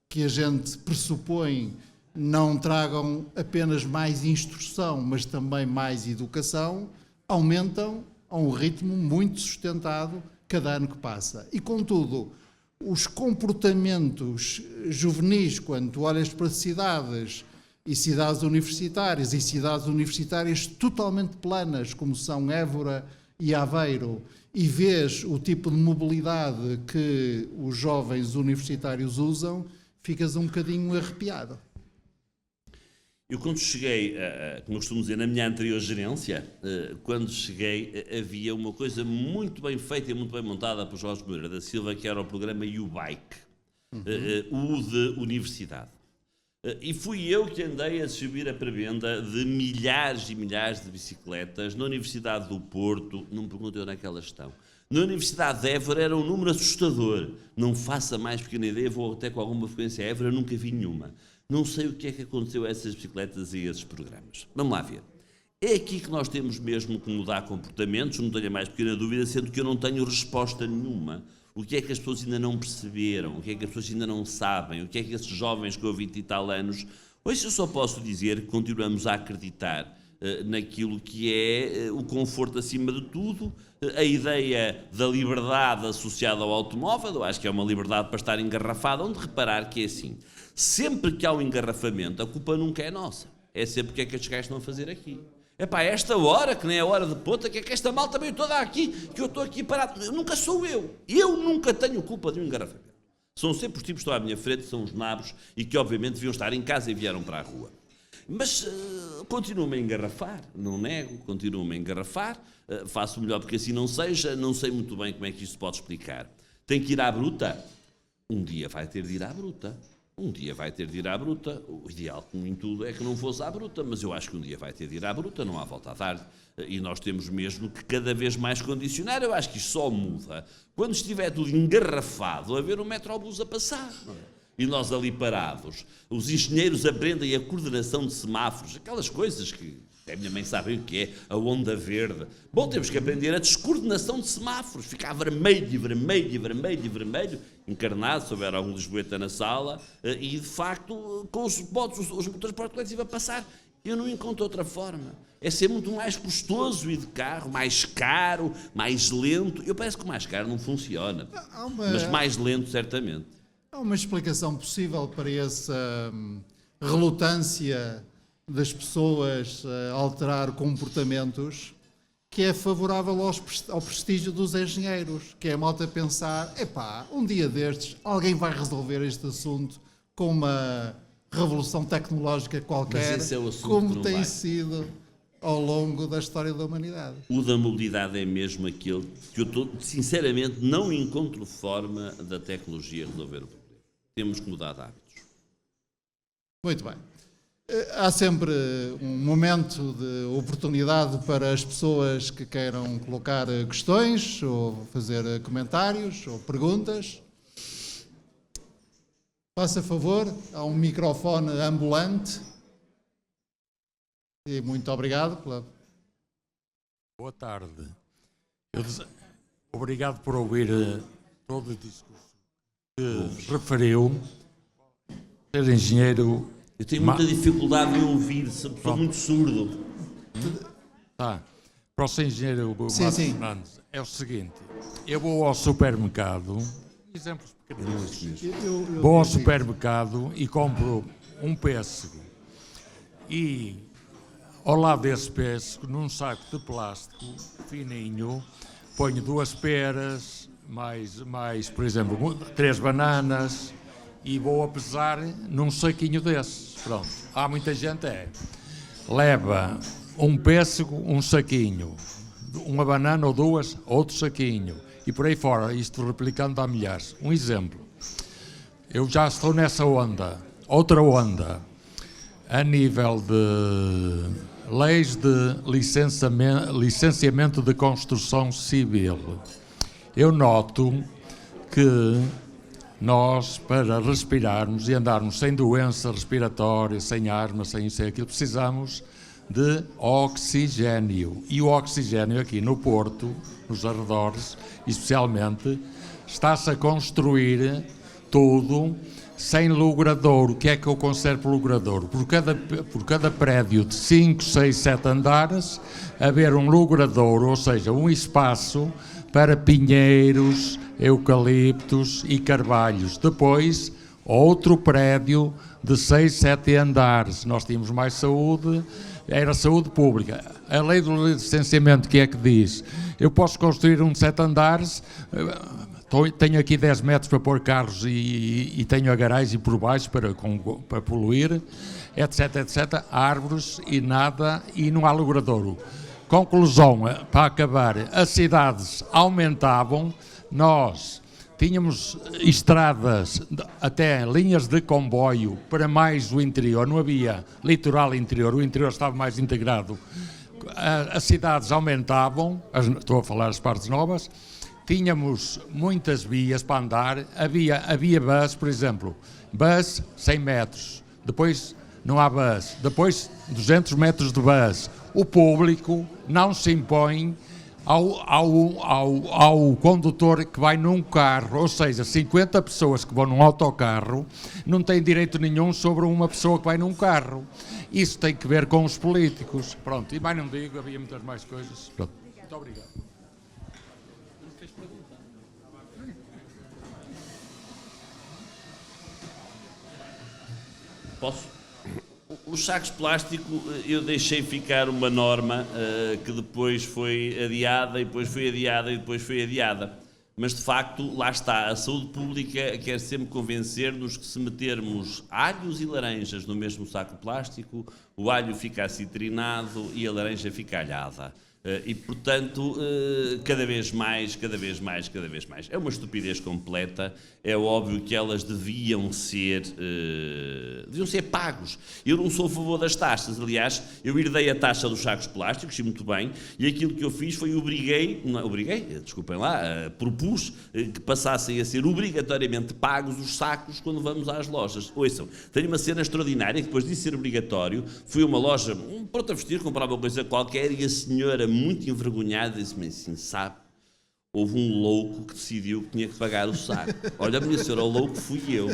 que a gente pressupõe não tragam apenas mais instrução, mas também mais educação, aumentam a um ritmo muito sustentado cada ano que passa. E, contudo, os comportamentos juvenis, quando tu olhas para cidades e cidades universitárias totalmente planas, como são Évora e Aveiro, e vês o tipo de mobilidade que os jovens universitários usam, ficas um bocadinho arrepiado. Eu quando cheguei, como eu costumo dizer, na minha anterior gerência, quando cheguei havia uma coisa muito bem feita e muito bem montada por Jorge Moreira da Silva, que era o programa U-Bike, o de universidade. E fui eu que andei a distribuir a prebenda de milhares e milhares de bicicletas na Universidade do Porto, não me perguntem onde é que elas estão. Na Universidade de Évora era um número assustador. Não faça mais pequena ideia, vou até com alguma frequência a Évora, nunca vi nenhuma. Não sei o que é que aconteceu a essas bicicletas e a esses programas. Vamos lá ver. É aqui que nós temos mesmo que mudar comportamentos, não tenho a mais pequena dúvida, sendo que eu não tenho resposta nenhuma. O que é que as pessoas ainda não perceberam? O que é que as pessoas ainda não sabem? O que é que esses jovens com 20 e tal anos... Hoje eu só posso dizer que continuamos a acreditar naquilo que é o conforto acima de tudo, a ideia da liberdade associada ao automóvel. Eu acho que é uma liberdade para estar engarrafado, onde reparar que é assim. Sempre que há um engarrafamento, a culpa nunca é nossa. É sempre o que é que estes gajos estão a fazer aqui. Epá, esta hora, que nem é a hora de ponta, que é que esta malta veio toda aqui, que eu estou aqui parado. Nunca sou eu. Eu nunca tenho culpa de um engarrafamento. São sempre os tipos que estão à minha frente, são os nabos, e que obviamente deviam estar em casa e vieram para a rua. Mas continuo-me a engarrafar, não nego, continuo-me a engarrafar, faço o melhor porque assim não seja, não sei muito bem como é que isto se pode explicar. Tem que ir à bruta? Um dia vai ter de ir à bruta. Um dia vai ter de ir à bruta. O ideal, como em tudo, é que não fosse à bruta, mas eu acho que um dia vai ter de ir à bruta, não há volta a dar. E nós temos mesmo que cada vez mais condicionar. Eu acho que isto só muda quando estiver tudo engarrafado a ver o metrobus a passar. Não é? E nós ali parados, os engenheiros aprendem a coordenação de semáforos, aquelas coisas que a minha mãe sabe o que é, a onda verde. Bom, temos que aprender a descoordenação de semáforos, ficar vermelho, encarnado, se houver algum lisboeta na sala, e de facto, com os transportes coletivos a passar. Eu não encontro outra forma. É ser muito mais custoso ir de carro, mais caro, mais lento. Eu parece que o mais caro não funciona, mas mais lento certamente. Há uma explicação possível para essa relutância das pessoas a alterar comportamentos, que é favorável ao prestígio dos engenheiros, que é a malta pensar, epá, um dia destes alguém vai resolver este assunto com uma revolução tecnológica qualquer, mas esse é o assunto como tem sido ao longo da história da humanidade. O da mobilidade é mesmo aquele que eu sinceramente não encontro forma da tecnologia resolver o problema. Temos que mudar de hábitos. Muito bem. Há sempre um momento de oportunidade para as pessoas que queiram colocar questões ou fazer comentários ou perguntas. Faça favor, há um microfone ambulante. E muito obrigado pela... Boa tarde. Obrigado por ouvir todo o discurso que referiu. Ser engenheiro... Eu tenho muita dificuldade em ouvir, sou muito surdo. Tá. Para o ser engenheiro Sim, Marcos sim. Fernandes, é o seguinte. Eu vou ao supermercado, exemplos pequeninos. Vou ao supermercado e compro um pêssego. E ao lado desse pêssego, num saco de plástico fininho, ponho 2 peras, mais, por exemplo, 3 bananas e vou a pesar num saquinho desses. Pronto. Há muita gente leva um pêssego, um saquinho, uma banana ou 2, outro saquinho e por aí fora, isto replicando a milhares. Um exemplo. Eu já estou nessa onda. Outra onda. A nível de leis de licenciamento de construção civil. Eu noto que nós, para respirarmos e andarmos sem doença respiratória, sem armas, sem isso e aquilo, precisamos de oxigênio. E o oxigênio aqui no Porto, nos arredores, especialmente, está-se a construir tudo sem logradouro. O que é que eu considero por logradouro? Por cada prédio de 5, 6, 7 andares, haver um logradouro, ou seja, um espaço para pinheiros, eucaliptos e carvalhos. Depois, outro prédio de 6, 7 andares. Nós tínhamos mais saúde, era saúde pública. A lei do licenciamento, que é que diz? Eu posso construir um de 7 andares, tenho aqui 10 metros para pôr carros e tenho a garagem por baixo para poluir, etc, etc, árvores e nada, e não há logradouro. Conclusão, para acabar, as cidades aumentavam, nós tínhamos estradas, até linhas de comboio para mais o interior, não havia litoral interior, o interior estava mais integrado. As cidades aumentavam, estou a falar as partes novas, tínhamos muitas vias para andar, havia bus, por exemplo, bus 100 metros, depois não há bus, depois 200 metros de bus. O público não se impõe ao condutor que vai num carro, ou seja, 50 pessoas que vão num autocarro não têm direito nenhum sobre uma pessoa que vai num carro. Isso tem que ver com os políticos. Pronto, e mais não digo, havia muitas mais coisas. Pronto. Muito obrigado. Posso? Os sacos de plástico, eu deixei ficar uma norma que depois foi adiada, e depois foi adiada, e depois foi adiada. Mas, de facto, lá está, a saúde pública quer sempre convencer-nos que se metermos alhos e laranjas no mesmo saco de plástico, o alho fica acitrinado e a laranja fica alhada. E, portanto, cada vez mais. É uma estupidez completa. É óbvio que elas deviam ser pagos. Eu não sou a favor das taxas. Aliás, eu herdei a taxa dos sacos plásticos, e muito bem, e aquilo que eu fiz foi propus que passassem a ser obrigatoriamente pagos os sacos quando vamos às lojas. Ouçam, tenho uma cena extraordinária que depois disso ser obrigatório, fui a uma loja, pronto a vestir, comprava uma coisa qualquer, e a senhora, muito envergonhada, disse-me assim: sabe, houve um louco que decidiu que tinha que pagar o saco. Olha, minha senhora, o louco fui eu.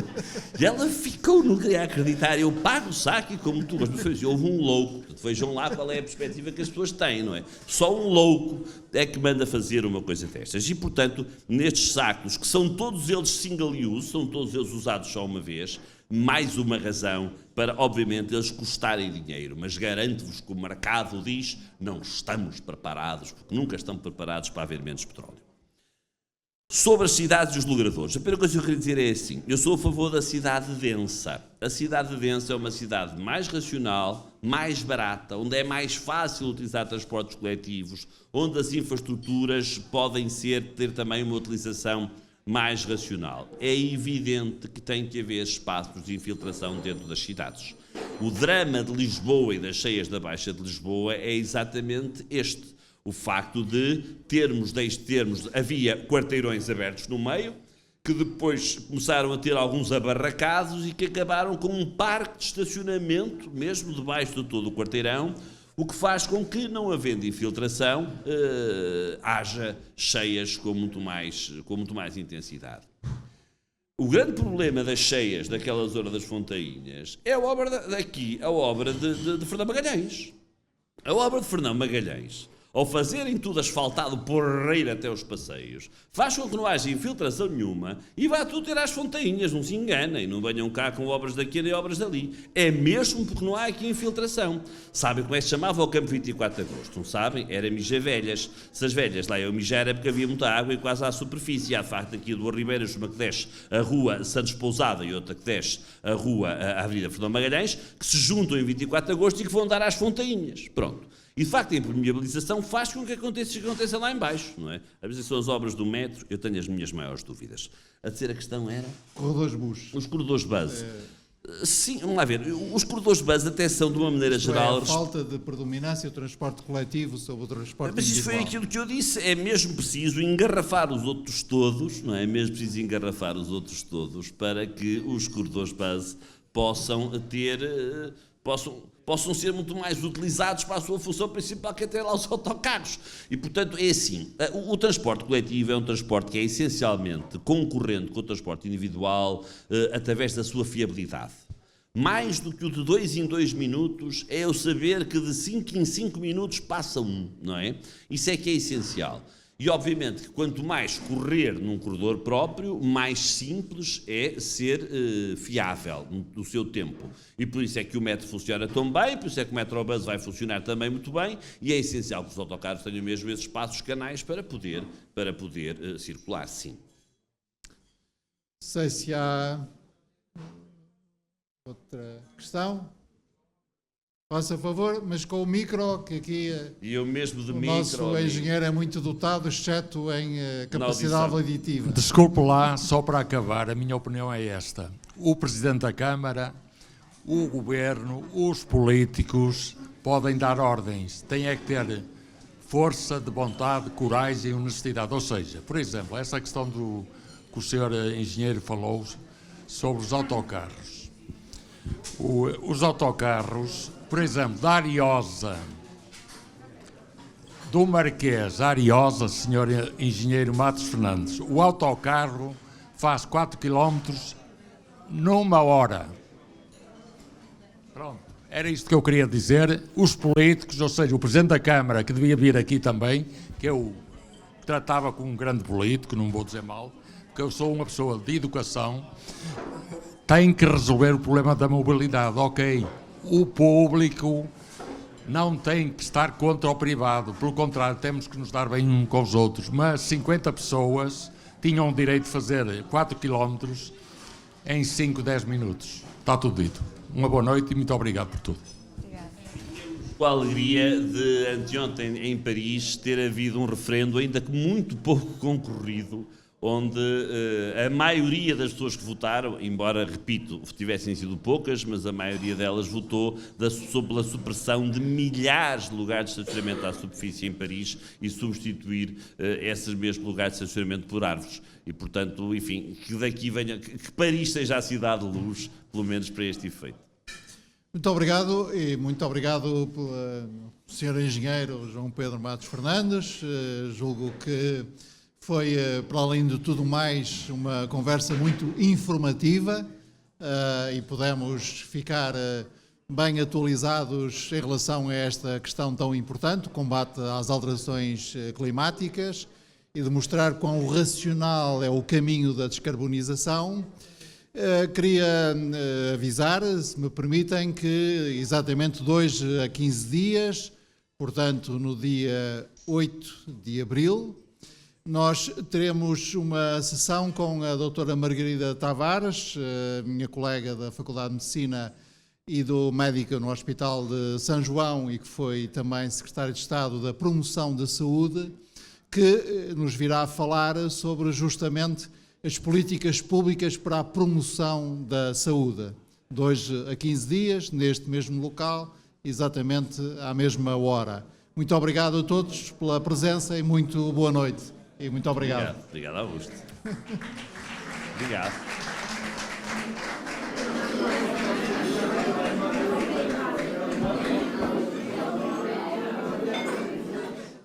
E ela ficou, não queria acreditar, eu pago o saco e como tu, mas foi assim, houve um louco. Vejam lá qual é a perspectiva que as pessoas têm, não é? Só um louco é que manda fazer uma coisa destas. E, portanto, nestes sacos, que são todos eles single use, são todos eles usados só uma vez, mais uma razão para, obviamente, eles custarem dinheiro. Mas garanto-vos que o mercado diz: não estamos preparados, porque nunca estão preparados para haver menos petróleo. Sobre as cidades e os logradouros, a primeira coisa que eu queria dizer é assim: eu sou a favor da cidade densa. A cidade densa é uma cidade mais racional, mais barata, onde é mais fácil utilizar transportes coletivos, onde as infraestruturas podem ter também uma utilização mais racional. É evidente que tem que haver espaços de infiltração dentro das cidades. O drama de Lisboa e das cheias da Baixa de Lisboa é exatamente este. O facto de havia quarteirões abertos no meio, que depois começaram a ter alguns abarracados e que acabaram com um parque de estacionamento, mesmo debaixo de todo o quarteirão, o que faz com que, não havendo infiltração, haja cheias com muito mais intensidade. O grande problema das cheias daquela zona das Fontainhas é a obra de Fernão Magalhães. A obra de Fernão Magalhães, ao fazerem tudo asfaltado porreiro até os passeios, faz com que não haja infiltração nenhuma e vá tudo ter às Fontainhas, não se enganem, não venham cá com obras daqui nem obras dali. É mesmo porque não há aqui infiltração. Sabem como é que se chamava o Campo 24 de Agosto? Não sabem? Era mijar velhas. Se as velhas lá iam mijar é porque havia muita água e quase à superfície. Há de facto aqui do Ribeiras, uma que desce a rua Santos Pousada e outra que desce a Avenida Fernão Magalhães, que se juntam em 24 de Agosto e que vão dar às Fontainhas. Pronto. E de facto a impermeabilização faz com que aconteça lá em baixo, não é? Às vezes são as obras do metro, eu tenho as minhas maiores dúvidas. A terceira questão era... Corredores bus. Os corredores de base. Sim, vamos lá ver. Os corredores de base até são, de uma maneira geral... a falta de predominância do transporte coletivo sobre o transporte Mas isso individual. foi aquilo que eu disse. É mesmo preciso engarrafar os outros todos, não é? É mesmo preciso engarrafar os outros todos para que os corredores de base possam ser muito mais utilizados para a sua função principal, que é ter lá os autocarros. E, portanto, é assim, o transporte coletivo é um transporte que é essencialmente concorrente com o transporte individual através da sua fiabilidade. Mais do que o de 2 em 2 minutos é eu saber que de 5 em 5 minutos passa um, não é? Isso é que é essencial. E, obviamente, que quanto mais correr num corredor próprio, mais simples é ser fiável no seu tempo. E por isso é que o metro funciona tão bem, por isso é que o Metrobus vai funcionar também muito bem, e é essencial que os autocarros tenham mesmo esses espaços canais para poder circular, sim. Não sei se há outra questão. Faça favor, mas com o micro, que aqui e eu mesmo de o micro, nosso engenheiro é muito dotado, exceto em capacidade auditiva. Desculpe lá, só para acabar, a minha opinião é esta. O Presidente da Câmara, o Governo, os políticos podem dar ordens, têm é que ter força de vontade, coragem e honestidade. Ou seja, por exemplo, essa questão que o senhor engenheiro falou sobre os autocarros. Os autocarros, por exemplo, da Ariosa, do Marquês, Ariosa, senhor engenheiro Matos Fernandes, o autocarro faz 4 km numa hora. Pronto, era isto que eu queria dizer. Os políticos, ou seja, o Presidente da Câmara, que devia vir aqui também, que eu tratava como um grande político, não vou dizer mal, porque eu sou uma pessoa de educação, tem que resolver o problema da mobilidade, ok? O público não tem que estar contra o privado, pelo contrário, temos que nos dar bem uns com os outros, mas 50 pessoas tinham o direito de fazer 4 km em 5, 10 minutos. Está tudo dito. Uma boa noite e muito obrigado por tudo. Com a alegria de anteontem em Paris ter havido um referendo, ainda que muito pouco concorrido, onde a maioria das pessoas que votaram, embora, repito, tivessem sido poucas, mas a maioria delas votou pela supressão de milhares de lugares de estacionamento à superfície em Paris e substituir esses mesmos lugares de estacionamento por árvores. E, portanto, enfim, que daqui venha, que Paris seja a cidade de luz, pelo menos para este efeito. Muito obrigado e muito obrigado pelo Sr. Engenheiro João Pedro Matos Fernandes. Julgo que foi, para além de tudo mais, uma conversa muito informativa e pudemos ficar bem atualizados em relação a esta questão tão importante, o combate às alterações climáticas, e demonstrar quão racional é o caminho da descarbonização. Queria avisar, se me permitem, que exatamente de hoje a 15 dias, portanto no dia 8 de abril, nós teremos uma sessão com a doutora Margarida Tavares, minha colega da Faculdade de Medicina e do médico no Hospital de São João e que foi também secretário de Estado da Promoção da Saúde, que nos virá falar sobre justamente as políticas públicas para a promoção da saúde. de hoje a 15 dias, neste mesmo local, exatamente à mesma hora. Muito obrigado a todos pela presença e muito boa noite. E muito obrigado. Obrigado, Augusto. Obrigado.